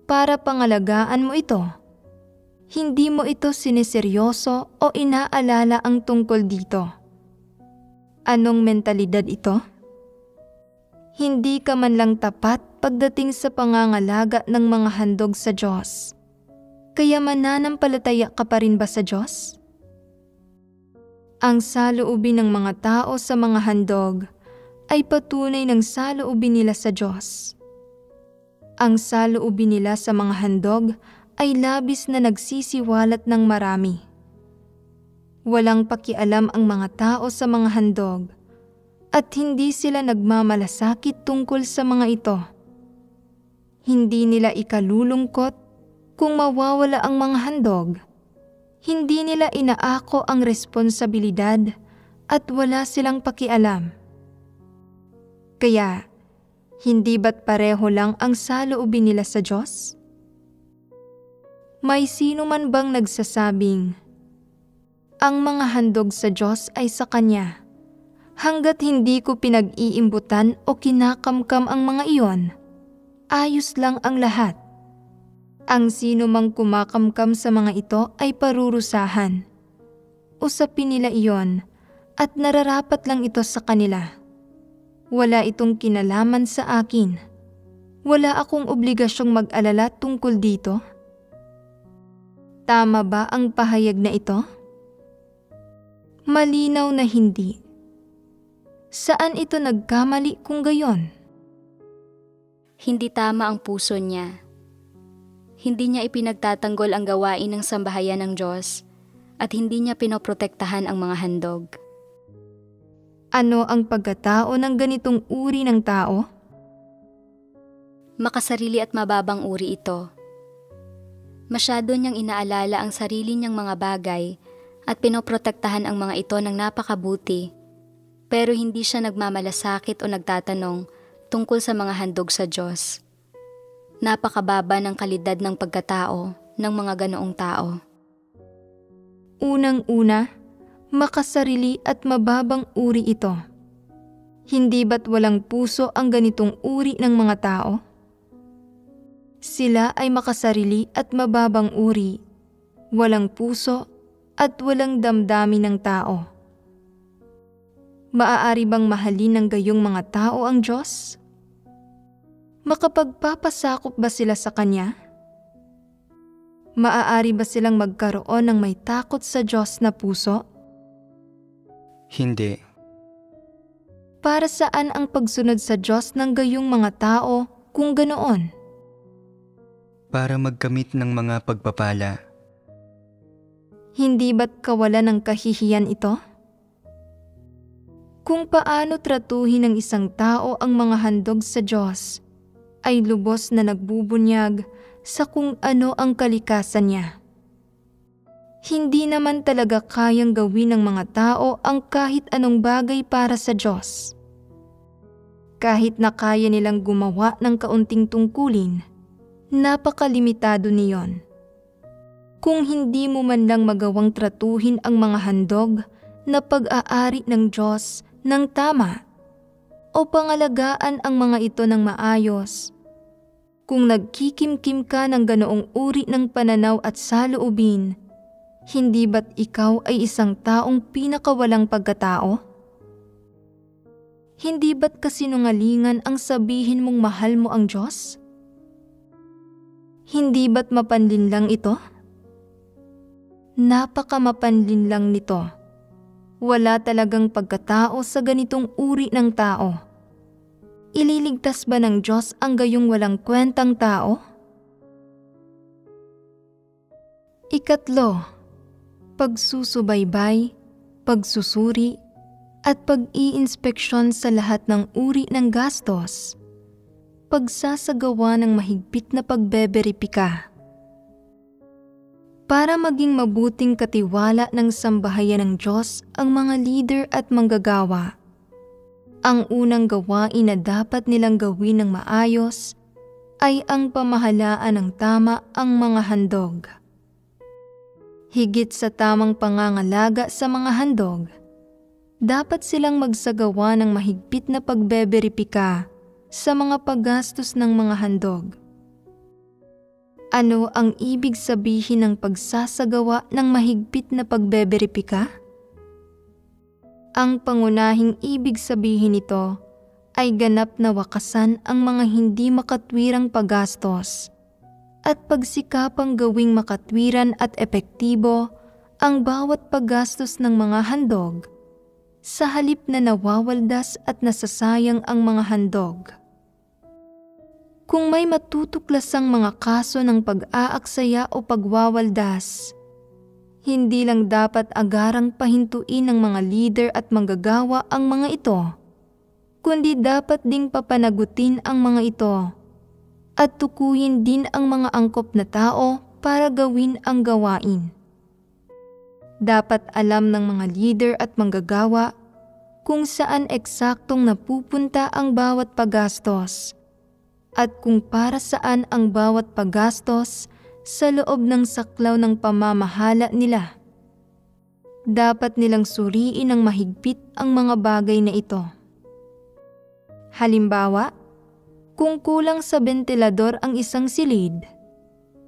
Speaker 2: para pangalagaan mo ito, hindi mo ito sineseryoso o inaalala ang tungkol dito. Anong mentalidad ito? Hindi ka man lang tapat pagdating sa pangangalaga ng mga handog sa Diyos. Kaya mananampalataya ka pa rin ba sa Diyos? Ang saloobin ng mga tao sa mga handog ay patunay ng saloobin nila sa Diyos. Ang saloobin nila sa mga handog ay labis na nagsisiwalat ng marami. Walang pakialam ang mga tao sa mga handog at hindi sila nagmamalasakit tungkol sa mga ito. Hindi nila ikalulungkot kung mawawala ang mga handog. Hindi nila inaako ang responsibilidad at wala silang pakialam. Kaya, hindi ba't pareho lang ang saloobin nila sa Diyos? May sino man bang nagsasabing, ang mga handog sa Diyos ay sa Kanya, hanggat hindi ko pinag-iimbutan o kinakamkam ang mga iyon, ayos lang ang lahat. Ang sino mang kumakamkam sa mga ito ay parurusahan. Usapin nila iyon at nararapat lang ito sa kanila. Wala itong kinalaman sa akin. Wala akong obligasyong mag-alala tungkol dito. Tama ba ang pahayag na ito? Malinaw na hindi. Saan ito nagkamali kung gayon?
Speaker 1: Hindi tama ang puso niya. Hindi niya ipinagtatanggol ang gawain ng sambahayan ng Diyos at hindi niya pinoprotektahan ang mga handog.
Speaker 2: Ano ang pagkatao ng ganitong uri ng tao?
Speaker 1: Makasarili at mababang uri ito. Masyado niyang inaalala ang sarili niyang mga bagay at pinoprotektahan ang mga ito ng napakabuti, pero hindi siya nagmamalasakit o nagtatanong tungkol sa mga handog sa Diyos. Napakababa ng kalidad ng pagkatao ng mga ganoong tao.
Speaker 2: Unang-una, makasarili at mababang uri ito. Hindi ba't walang puso ang ganitong uri ng mga tao? Sila ay makasarili at mababang uri, walang puso at walang damdamin ng tao. Maaari bang mahalin ng gayong mga tao ang Diyos? Makapagpapasakop ba sila sa Kanya? Maaari ba silang magkaroon ng may takot sa Diyos na puso?
Speaker 3: Hindi.
Speaker 2: Para saan ang pagsunod sa Diyos ng gayong mga tao kung ganoon?
Speaker 3: Para magkamit ng mga pagpapala.
Speaker 2: Hindi ba't kawalan ng kahihiyan ito? Kung paano tratuhin ng isang tao ang mga handog sa Diyos, ay lubos na nagbubunyag sa kung ano ang kalikasan niya. Hindi naman talaga kayang gawin ng mga tao ang kahit anong bagay para sa Diyos. Kahit na kaya nilang gumawa ng kaunting tungkulin, napakalimitado niyon. Kung hindi mo man lang magawang tratuhin ang mga handog na pag-aari ng Diyos ng tama, o pangalagaan ang mga ito ng maayos. Kung nagkikimkim ka ng ganoong uri ng pananaw at saloobin, hindi ba't ikaw ay isang taong pinakawalang pagkatao? Hindi ba't kasinungalingan ang sabihin mong mahal mo ang Diyos? Hindi ba't mapanlinlang ito? Napakamapanlinlang nito. Wala talagang pagkatao sa ganitong uri ng tao. Ililigtas ba ng Diyos ang gayong walang kwentang tao? Ikatlo, pagsusubaybay, pagsusuri, at pag-iinspeksyon sa lahat ng uri ng gastos. Pagsasagawa ng mahigpit na pagbeberipika. Para maging mabuting katiwala ng sambahayan ng Diyos ang mga leader at manggagawa, ang unang gawain na dapat nilang gawin ng maayos ay ang pamahalaan ng tama ang mga handog. Higit sa tamang pangangalaga sa mga handog, dapat silang magsagawa ng mahigpit na pagbeberipika sa mga paggastos ng mga handog. Ano ang ibig sabihin ng pagsasagawa ng mahigpit na pagbeberipika? Ang pangunahing ibig sabihin nito ay ganap na wakasan ang mga hindi makatwirang paggastos at pagsikapang gawing makatwiran at epektibo ang bawat paggastos ng mga handog, sa halip na nawawaldas at nasasayang ang mga handog. Kung may matutuklasang mga kaso ng pag-aaksaya o pagwawaldas, hindi lang dapat agarang pahintuin ng mga leader at manggagawa ang mga ito, kundi dapat ding papanagutin ang mga ito at tukuyin din ang mga angkop na tao para gawin ang gawain. Dapat alam ng mga leader at manggagawa kung saan eksaktong napupunta ang bawat paggastos at kung para saan ang bawat paggastos sa loob ng saklaw ng pamamahala nila. Dapat nilang suriin ng mahigpit ang mga bagay na ito. Halimbawa, kung kulang sa bentilador ang isang silid,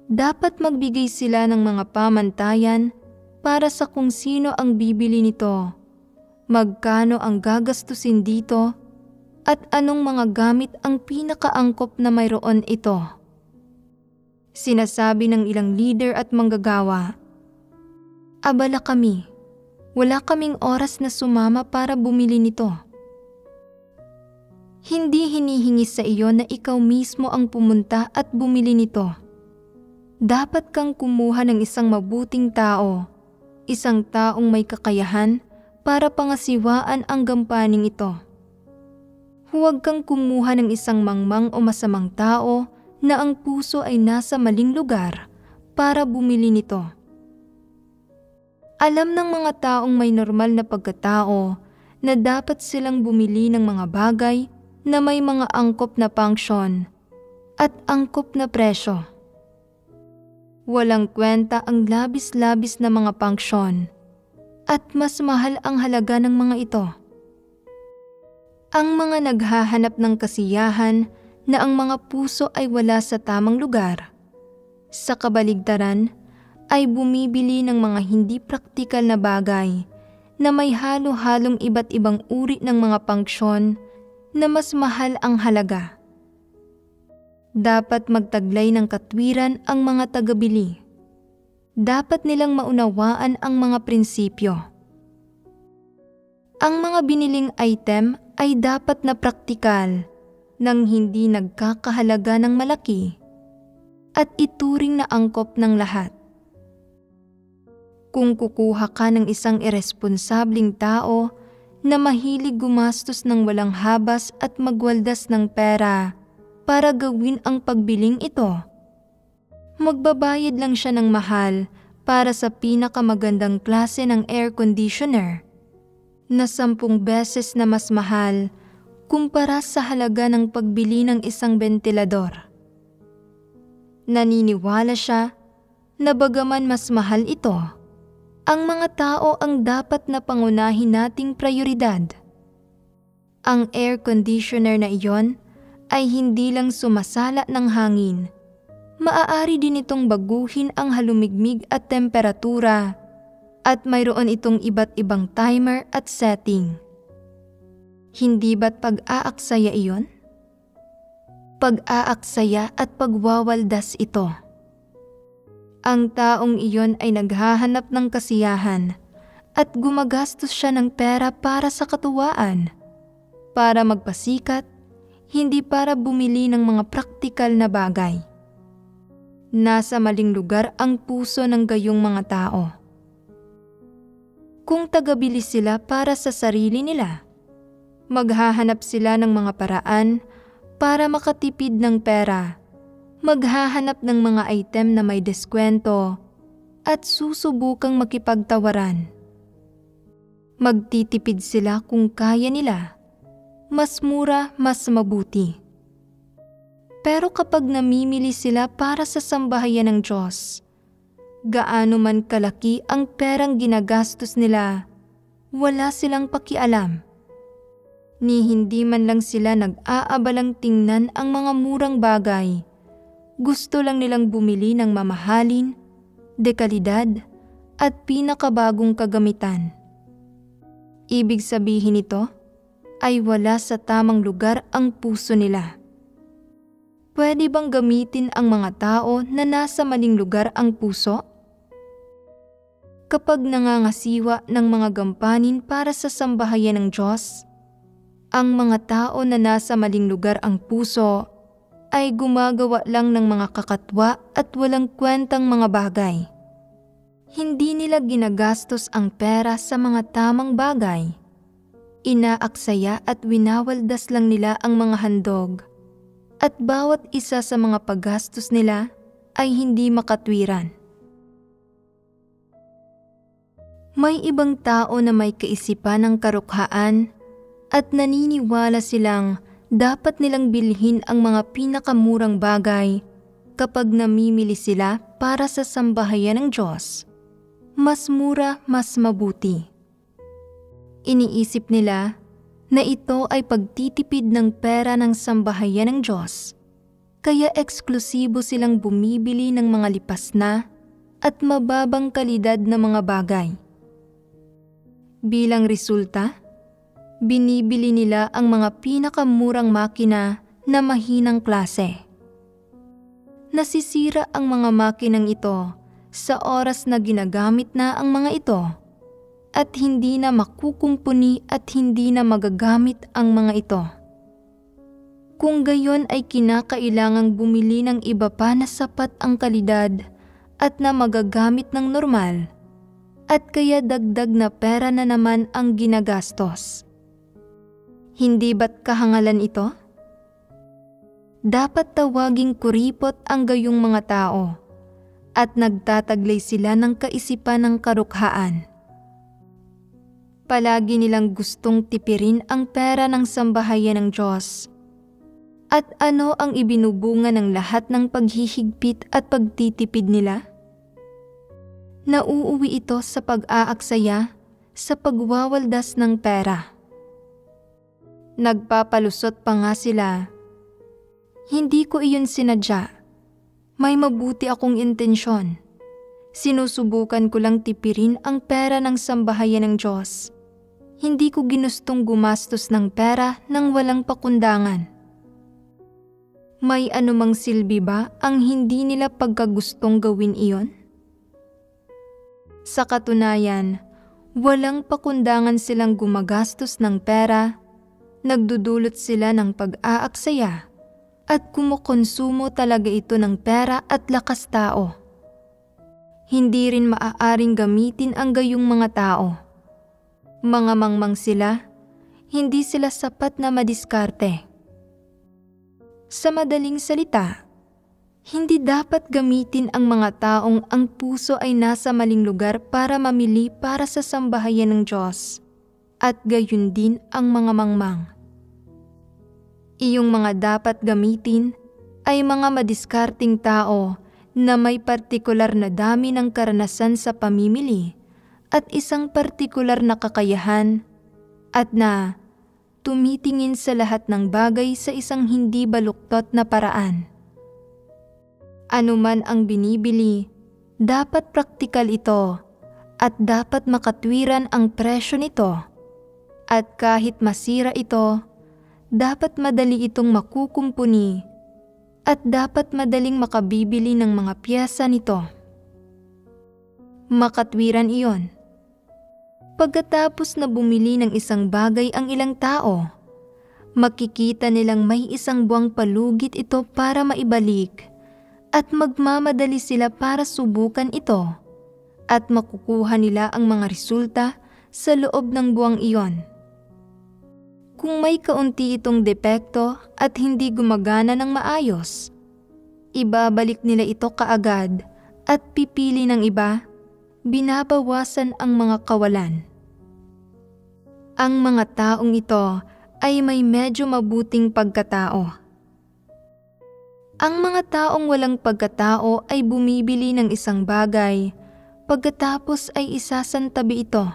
Speaker 2: dapat magbigay sila ng mga pamantayan para sa kung sino ang bibili nito, magkano ang gagastusin dito, at anong mga gamit ang pinakaangkop na mayroon ito. Sinasabi ng ilang leader at manggagawa, "Abala kami, wala kaming oras na sumama para bumili nito." Hindi hinihingi sa iyo na ikaw mismo ang pumunta at bumili nito. Dapat kang kumuha ng isang mabuting tao, isang taong may kakayahan para pangasiwaan ang gampaning ito. Huwag kang kumuha ng isang mangmang o masamang tao na ang puso ay nasa maling lugar para bumili nito. Alam ng mga taong may normal na pagkatao na dapat silang bumili ng mga bagay na may mga angkop na pangsyon at angkop na presyo. Walang kwenta ang labis-labis na mga pangsyon at mas mahal ang halaga ng mga ito. Ang mga naghahanap ng kasiyahan na ang mga puso ay wala sa tamang lugar, sa kabaligtaran ay bumibili ng mga hindi praktikal na bagay na may halo-halong iba't ibang uri ng mga pangsyon na mas mahal ang halaga. Dapat magtaglay ng katwiran ang mga tagabili. Dapat nilang maunawaan ang mga prinsipyo. Ang mga biniling item ay dapat na praktikal nang hindi nagkakahalaga ng malaki at ituring na angkop ng lahat. Kung kukuha ka ng isang irresponsableng tao na mahilig gumastos ng walang habas at magwaldas ng pera para gawin ang pagbiling ito, magbabayad lang siya ng mahal para sa pinakamagandang klase ng air conditioner na 10 beses na mas mahal kumpara sa halaga ng pagbili ng isang bentilador. Naniniwala siya na bagaman mas mahal ito, ang mga tao ang dapat na pangunahin nating prioridad. Ang air conditioner na iyon ay hindi lang sumasala ng hangin. Maaari din itong baguhin ang halumigmig at temperatura at mayroon itong iba't ibang timer at setting. Hindi ba't pag-aaksaya iyon? Pag-aaksaya at pagwawaldas ito. Ang taong iyon ay naghahanap ng kasiyahan at gumagastos siya ng pera para sa katuwaan, para magpasikat, hindi para bumili ng mga praktikal na bagay. Nasa maling lugar ang puso ng gayong mga tao. Kung tagabili sila para sa sarili nila, maghahanap sila ng mga paraan para makatipid ng pera, maghahanap ng mga item na may deskwento at susubukang makipagtawaran. Magtitipid sila kung kaya nila, mas mura, mas mabuti. Pero kapag namimili sila para sa sambahayan ng Diyos, gaano man kalaki ang perang ginagastos nila, wala silang pakialam. Ni hindi man lang sila nag-aabalang tingnan ang mga murang bagay. Gusto lang nilang bumili ng mamahalin, dekalidad, at pinakabagong kagamitan. Ibig sabihin nito ay wala sa tamang lugar ang puso nila. Pwede bang gamitin ang mga tao na nasa maling lugar ang puso? Kapag nangangasiwa ng mga gampanin para sa sambahayan ng Diyos, ang mga tao na nasa maling lugar ang puso ay gumagawa lang ng mga kakatwa at walang kwentang mga bagay. Hindi nila ginagastos ang pera sa mga tamang bagay. Inaaksaya at winawaldas lang nila ang mga handog, at bawat isa sa mga paggastos nila ay hindi makatwiran. May ibang tao na may kaisipan ng karukhaan at naniniwala silang dapat nilang bilhin ang mga pinakamurang bagay kapag namimili sila para sa sambahayan ng Diyos. Mas mura, mas mabuti. Iniisip nila na ito ay pagtitipid ng pera ng sambahayan ng Diyos, kaya eksklusibo silang bumibili ng mga lipas na at mababang kalidad na mga bagay. Bilang resulta, binibili nila ang mga pinakamurang makina na mahinang klase. Nasisira ang mga makinang ito sa oras na ginagamit na ang mga ito at hindi na makukumpuni at hindi na magagamit ang mga ito. Kung gayon ay kinakailangang bumili ng iba pa na sapat ang kalidad at na magagamit ng normal, at kaya dagdag na pera na naman ang ginagastos. Hindi ba't kahangalan ito? Dapat tawaging kuripot ang gayong mga tao at nagtataglay sila ng kaisipan ng karukhaan. Palagi nilang gustong tipirin ang pera ng sambahayan ng Diyos. At ano ang ibinubunga ng lahat ng paghihigpit at pagtitipid nila? Nauuwi ito sa pag-aaksaya, sa pagwawaldas ng pera. Nagpapalusot pa nga sila. Hindi ko iyon sinadya. May mabuti akong intensyon. Sinusubukan ko lang tipirin ang pera ng sambahayan ng Diyos. Hindi ko ginustong gumastos ng pera nang walang pakundangan. May anumang silbi ba ang hindi nila pagkagustong gawin iyon? Sa katunayan, walang pakundangan silang gumagastos ng pera, nagdudulot sila ng pag-aaksaya, at kumukonsumo talaga ito ng pera at lakas tao. Hindi rin maaaring gamitin ang gayong mga tao. Mga mangmang sila, hindi sila sapat na madiskarte. Sa madaling salita, hindi dapat gamitin ang mga taong ang puso ay nasa maling lugar para mamili para sa sambahayan ng Diyos, at gayon din ang mga mangmang. Iyong mga dapat gamitin ay mga madiskarting tao na may partikular na dami ng karanasan sa pamimili at isang partikular na kakayahan at na tumitingin sa lahat ng bagay sa isang hindi baluktot na paraan. Anuman ang binibili, dapat praktikal ito at dapat makatwiran ang presyo nito. At kahit masira ito, dapat madali itong makukumpuni at dapat madaling makabibili ng mga piyesa nito. Makatwiran iyon. Pagkatapos na bumili ng isang bagay ang ilang tao, makikita nilang may isang buwang palugit ito para maibalik at magmamadali sila para subukan ito at makukuha nila ang mga resulta sa loob ng buwang iyon. Kung may kaunti itong depekto at hindi gumagana ng maayos, ibabalik nila ito kaagad at pipili ng iba, binabawasan ang mga kawalan. Ang mga taong ito ay may medyo mabuting pagkatao. Ang mga taong walang pagkatao ay bumibili ng isang bagay, pagkatapos ay isasantabi ito.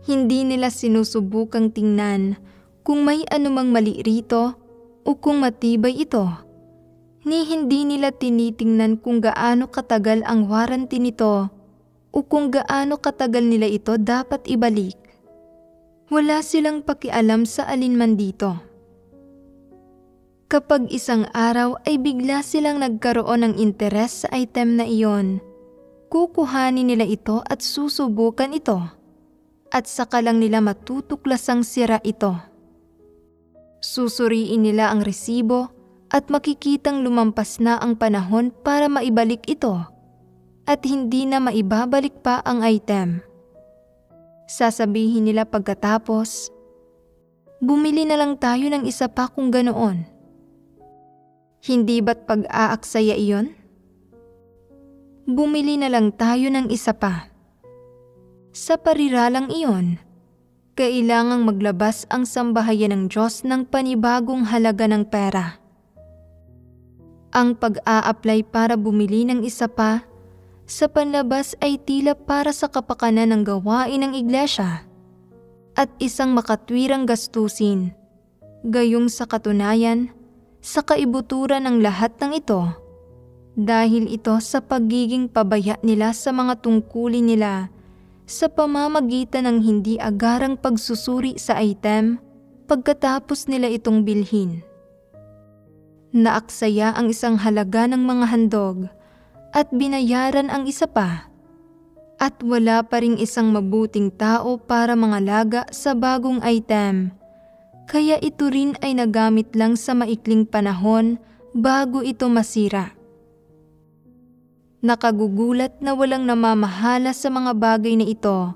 Speaker 2: Hindi nila sinusubukang tingnan kung may anumang mali rito o kung matibay ito. Ni hindi nila tinitingnan kung gaano katagal ang warranty nito o kung gaano katagal nila ito dapat ibalik. Wala silang pakialam sa alinman dito. Kapag isang araw ay bigla silang nagkaroon ng interes sa item na iyon, kukuhanin nila ito at susubukan ito. At saka lang nila matutuklasang sira ito. Susuriin nila ang resibo at makikitang lumampas na ang panahon para maibalik ito at hindi na maibabalik pa ang item. Sasabihin nila pagkatapos, bumili na lang tayo ng isa pa kung ganoon. Hindi ba't pag-aaksaya iyon? Bumili na lang tayo ng isa pa. Sa pariralang iyon, kailangang maglabas ang sambahayan ng Diyos ng panibagong halaga ng pera. Ang pag-a-apply para bumili ng isa pa sa panlabas ay tila para sa kapakanan ng gawain ng iglesia at isang makatwirang gastusin. Gayong sa katunayan, sa kaibuturan ng lahat ng ito, dahil ito sa pagiging pabaya nila sa mga tungkulin nila sa pamamagitan ng hindi agarang pagsusuri sa item pagkatapos nila itong bilhin. Naaksaya ang isang halaga ng mga handog at binayaran ang isa pa, at wala pa ring isang mabuting tao para mangalaga sa bagong item, kaya ito rin ay nagamit lang sa maikling panahon bago ito masira. Nakagugulat na walang namamahala sa mga bagay na ito,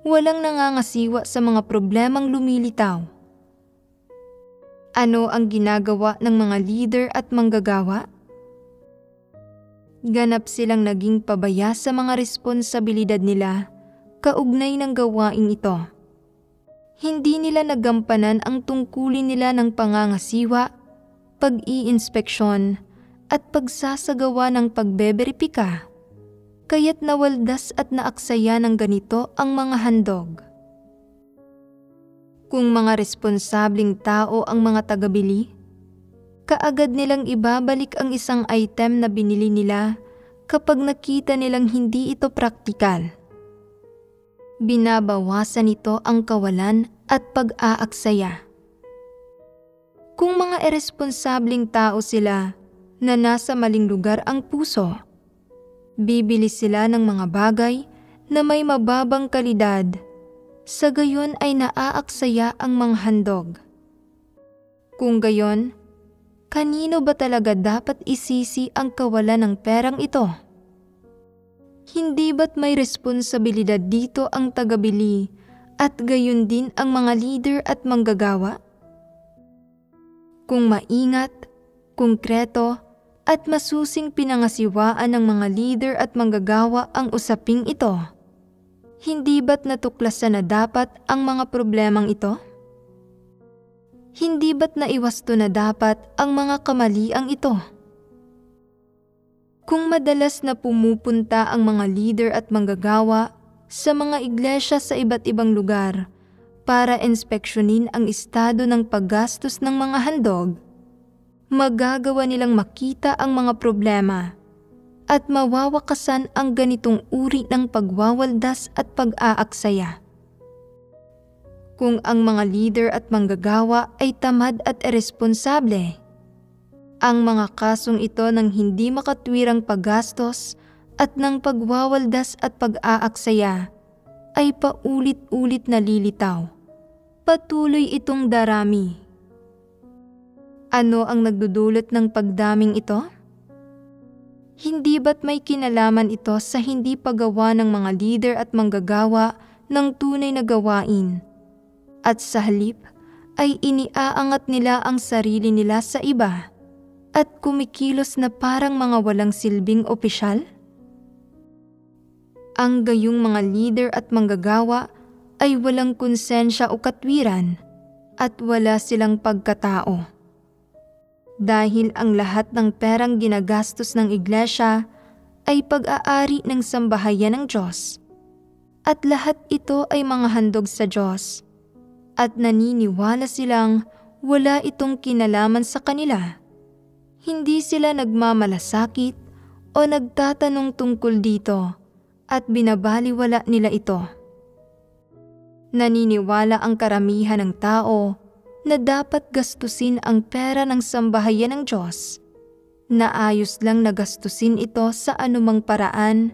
Speaker 2: walang nangangasiwa sa mga problemang lumilitaw. Ano ang ginagawa ng mga leader at manggagawa? Ganap silang naging pabaya sa mga responsibilidad nila kaugnay ng gawaing ito. Hindi nila nagampanan ang tungkulin nila ng pangangasiwa, pag-iinspeksyon, at pagsasagawa ng pagbeberipika, kaya't nawaldas at naaksaya ng ganito ang mga handog. Kung mga responsabling tao ang mga tagabili, kaagad nilang ibabalik ang isang item na binili nila kapag nakita nilang hindi ito praktikal. Binabawasan nito ang kawalan at pag-aaksaya. Kung mga irresponsabling tao sila na nasa maling lugar ang puso, bibili sila ng mga bagay na may mababang kalidad, sa gayon ay naaaksaya ang mga handog. Kung gayon, kanino ba talaga dapat isisi ang kawalan ng perang ito? Hindi ba't may responsibilidad dito ang tagabili at gayon din ang mga leader at manggagawa? Kung maingat, konkreto, at masusing pinangasiwaan ng mga leader at manggagawa ang usaping ito, hindi ba't natuklasan na dapat ang mga problemang ito? Hindi ba't naiwasto na dapat ang mga kamaliang ito? Kung madalas na pumupunta ang mga leader at manggagawa sa mga iglesia sa iba't ibang lugar para inspeksyonin ang estado ng paggastos ng mga handog, magagawa nilang makita ang mga problema at mawawakasan ang ganitong uri ng pagwawaldas at pag-aaksaya. Kung ang mga leader at manggagawa ay tamad at iresponsable, ang mga kasong ito ng hindi makatwirang paggastos at ng pagwawaldas at pag-aaksaya ay paulit-ulit na lilitaw. Patuloy itong darami. Ano ang nagdudulot ng pagdaming ito? Hindi ba't may kinalaman ito sa hindi paggawa ng mga leader at manggagawa ng tunay na gawain? At sa halip ay iniaangat nila ang sarili nila sa iba at kumikilos na parang mga walang silbing opisyal? Ang gayong mga leader at manggagawa ay walang konsensya o katwiran at wala silang pagkatao. Dahil ang lahat ng perang ginagastos ng iglesia ay pag-aari ng sambahayan ng Diyos. At lahat ito ay mga handog sa Diyos. At naniniwala silang wala itong kinalaman sa kanila. Hindi sila nagmamalasakit o nagtatanong tungkol dito at binabaliwala nila ito. Naniniwala ang karamihan ng tao na dapat gastusin ang pera ng sambahayan ng Diyos, na ayos lang na gastusin ito sa anumang paraan,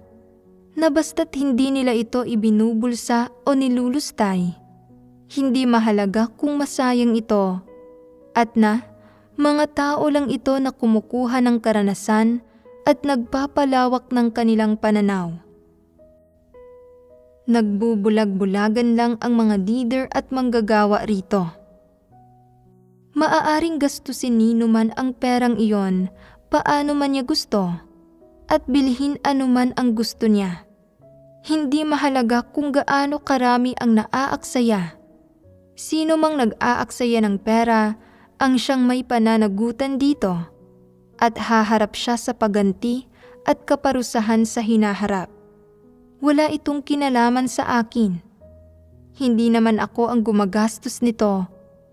Speaker 2: na basta't hindi nila ito ibinubulsa o nilulustay. Hindi mahalaga kung masayang ito, at na mga tao lang ito na kumukuha ng karanasan at nagpapalawak ng kanilang pananaw. Nagbubulag-bulagan lang ang mga leader at manggagawa rito. Maaaring gastusin nino man ang perang iyon paano man niya gusto at bilhin anuman ang gusto niya. Hindi mahalaga kung gaano karami ang naaaksaya. Sino mang nag-aaksaya ng pera ang siyang may pananagutan dito at haharap siya sa paganti at kaparusahan sa hinaharap. Wala itong kinalaman sa akin. Hindi naman ako ang gumagastos nito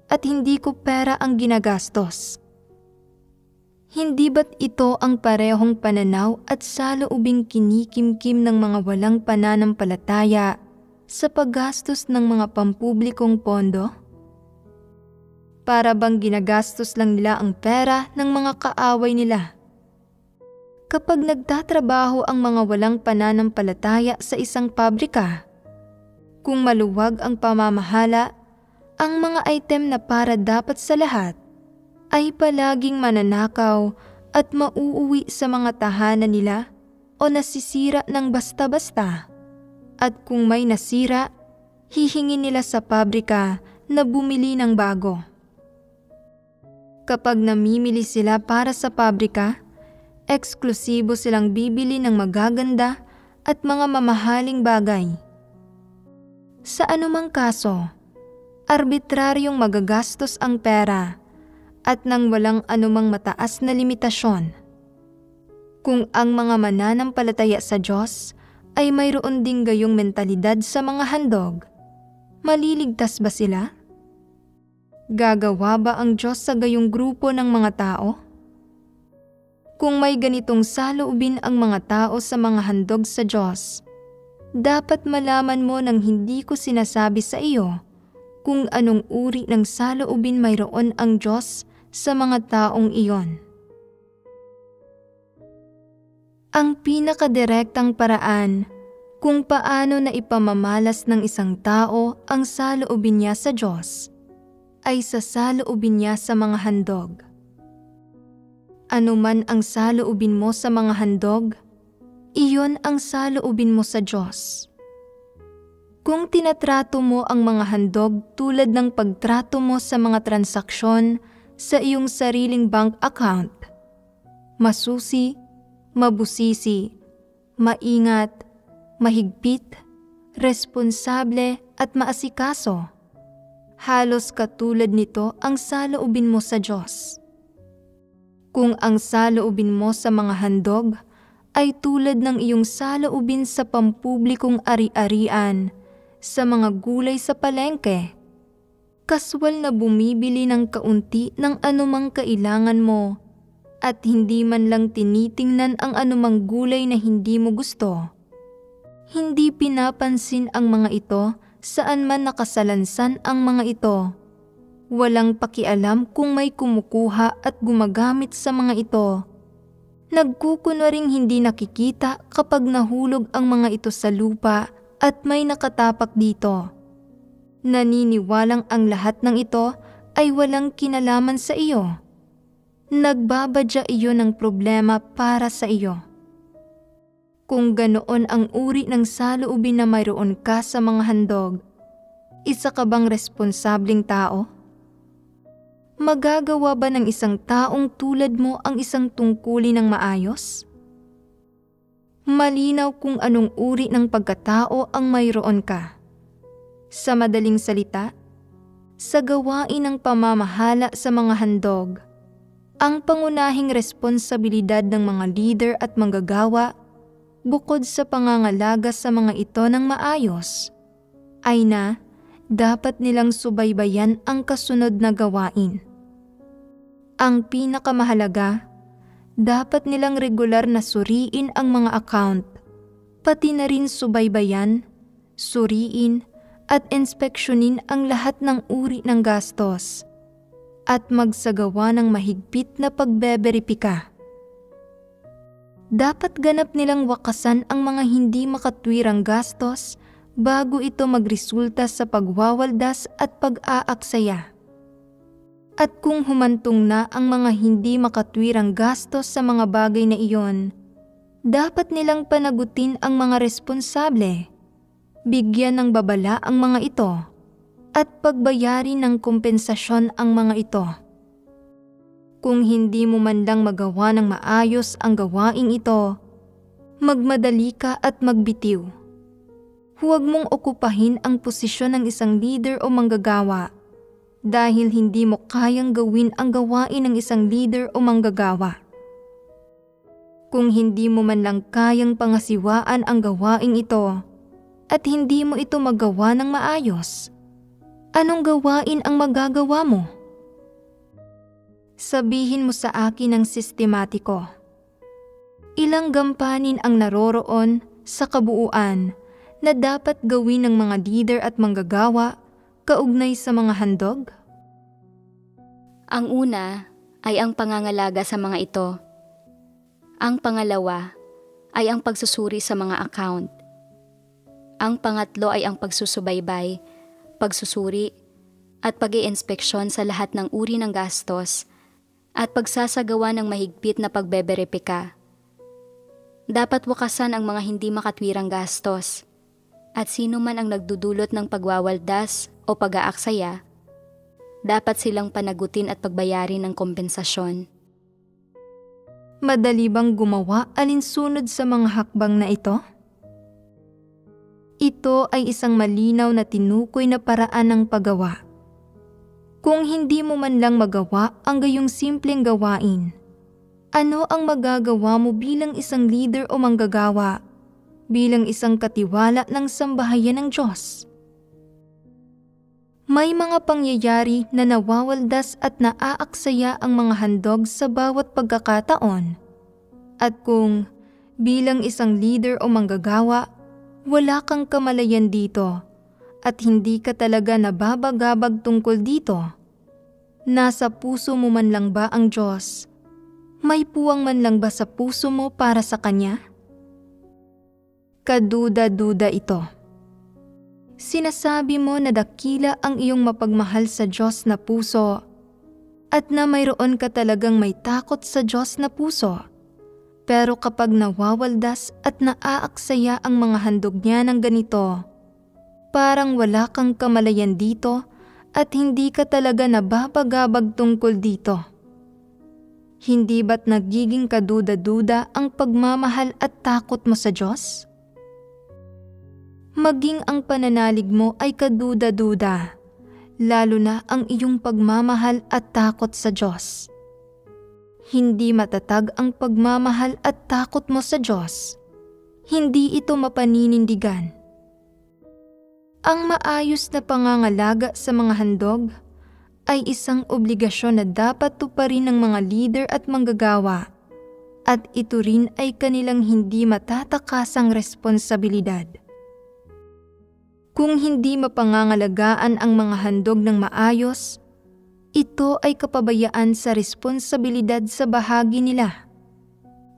Speaker 2: at hindi ko pera ang ginagastos. Hindi ba't ito ang parehong pananaw at saloobing kinikimkim ng mga walang pananampalataya sa paggastos ng mga pampublikong pondo? Para bang ginagastos lang nila ang pera ng mga kaaway nila? Kapag nagtatrabaho ang mga walang pananampalataya sa isang pabrika, kung maluwag ang pamamahala, ang mga item na para dapat sa lahat ay palaging mananakaw at mauuwi sa mga tahanan nila o nasisira ng basta-basta. At kung may nasira, hihingin nila sa pabrika na bumili ng bago. Kapag namimili sila para sa pabrika, eksklusibo silang bibili ng magaganda at mga mamahaling bagay. Sa anumang kaso, arbitraryong magagastos ang pera at nang walang anumang mataas na limitasyon. Kung ang mga mananampalataya sa Diyos ay mayroon ding gayong mentalidad sa mga handog, maliligtas ba sila? Gagawa ba ang Diyos sa gayong grupo ng mga tao? Kung may ganitong saloobin ang mga tao sa mga handog sa Diyos, dapat malaman mo nang hindi ko sinasabi sa iyo kung anong uri ng saloobin mayroon ang Diyos sa mga taong iyon. Ang pinakadirektang paraan kung paano na ipamamalas ng isang tao ang saloobin niya sa Diyos ay sa saloobin niya sa mga handog. Ano man ang saloobin mo sa mga handog, iyon ang saloobin mo sa Diyos. Kung tinatrato mo ang mga handog tulad ng pagtrato mo sa mga transaksyon sa iyong sariling bank account, masusi, mabusisi, maingat, mahigpit, responsable at maasikaso, halos katulad nito ang saloobin mo sa Diyos. Kung ang saloobin mo sa mga handog ay tulad ng iyong saloobin sa pampublikong ari-arian, sa mga gulay sa palengke, kaswal na bumibili ng kaunti ng anumang kailangan mo at hindi man lang tinitingnan ang anumang gulay na hindi mo gusto, hindi pinapansin ang mga ito saan man nakasalansan ang mga ito. Walang pakialam kung may kumukuha at gumagamit sa mga ito. Nagkukunwaring hindi nakikita kapag nahulog ang mga ito sa lupa at may nakatapak dito. Naniniwalang ang lahat ng ito ay walang kinalaman sa iyo. Nagbabadya iyo ng problema para sa iyo. Kung ganoon ang uri ng saloobin na mayroon ka sa mga handog, isa ka bang responsableng tao? Magagawa ba ng isang taong tulad mo ang isang tungkulin ng maayos? Malinaw kung anong uri ng pagkatao ang mayroon ka. Sa madaling salita, sa gawain ng pamamahala sa mga handog, ang pangunahing responsibilidad ng mga leader at manggagawa, bukod sa pangangalaga sa mga ito ng maayos, ay na dapat nilang subaybayan ang kasunod na gawain. Ang pinakamahalaga, dapat nilang regular na suriin ang mga account, pati na rin subaybayan, suriin at inspeksyonin ang lahat ng uri ng gastos at magsagawa ng mahigpit na pagbeberipika. Dapat ganap nilang wakasan ang mga hindi makatwirang gastos bago ito magresulta sa pagwawaldas at pag-aaksaya. At kung humantong na ang mga hindi makatwirang gastos sa mga bagay na iyon, dapat nilang panagutin ang mga responsable, bigyan ng babala ang mga ito, at pagbayarin ng kompensasyon ang mga ito. Kung hindi mo man lang magawa ng maayos ang gawaing ito, magmadali ka at magbitiw. Huwag mong okupahin ang posisyon ng isang leader o manggagawa dahil hindi mo kayang gawin ang gawain ng isang leader o manggagawa. Kung hindi mo man lang kayang pangasiwaan ang gawaing ito at hindi mo ito magawa ng maayos, anong gawain ang magagawa mo? Sabihin mo sa akin ng sistematiko. Ilang gampanin ang naroroon sa kabuuan na dapat gawin ng mga leader at manggagawa kaugnay sa mga handog?
Speaker 1: Ang una ay ang pangangalaga sa mga ito. Ang pangalawa ay ang pagsusuri sa mga account. Ang pangatlo ay ang pagsusubaybay, pagsusuri, at pag-iinspeksyon sa lahat ng uri ng gastos at pagsasagawa ng mahigpit na pagbeberipika. Dapat wakasan ang mga hindi makatwirang gastos at sino man ang nagdudulot ng pagwawaldas o pag-aaksaya, dapat silang panagutin at pagbayarin ng kompensasyon.
Speaker 2: Madali bang gumawa alinsunod sa mga hakbang na ito? Ito ay isang malinaw na tinukoy na paraan ng paggawa. Kung hindi mo man lang magawa ang gayong simpleng gawain, ano ang magagawa mo bilang isang leader o manggagawa, bilang isang katiwala ng sambahayan ng Diyos? May mga pangyayari na nawawaldas at naaaksaya ang mga handog sa bawat pagkakataon. At kung bilang isang leader o manggagawa, wala kang kamalayan dito at hindi ka talaga nababagabag tungkol dito, nasa puso mo man lang ba ang Diyos? May puwang man lang ba sa puso mo para sa Kanya? Kaduda-duda ito. Sinasabi mo na dakila ang iyong mapagmahal sa Diyos na puso at na mayroon ka talagang may takot sa Diyos na puso. Pero kapag nawawaldas at naaaksaya ang mga handog niya ng ganito, parang wala kang kamalayan dito at hindi ka talaga nababagabag tungkol dito. Hindi ba't nagiging kaduda-duda ang pagmamahal at takot mo sa Diyos? Maging ang pananalig mo ay kaduda-duda, lalo na ang iyong pagmamahal at takot sa Diyos. Hindi matatag ang pagmamahal at takot mo sa Diyos. Hindi ito mapaninindigan. Ang maayos na pangangalaga sa mga handog ay isang obligasyon na dapat tuparin ng mga leader at manggagawa, at ito rin ay kanilang hindi matatakasang responsibilidad. Kung hindi mapangangalagaan ang mga handog ng maayos, ito ay kapabayaan sa responsibilidad sa bahagi nila.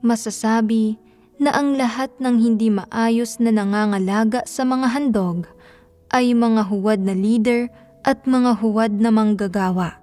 Speaker 2: Masasabi na ang lahat ng hindi maayos na nangangalaga sa mga handog ay mga huwad na leader at mga huwad na manggagawa.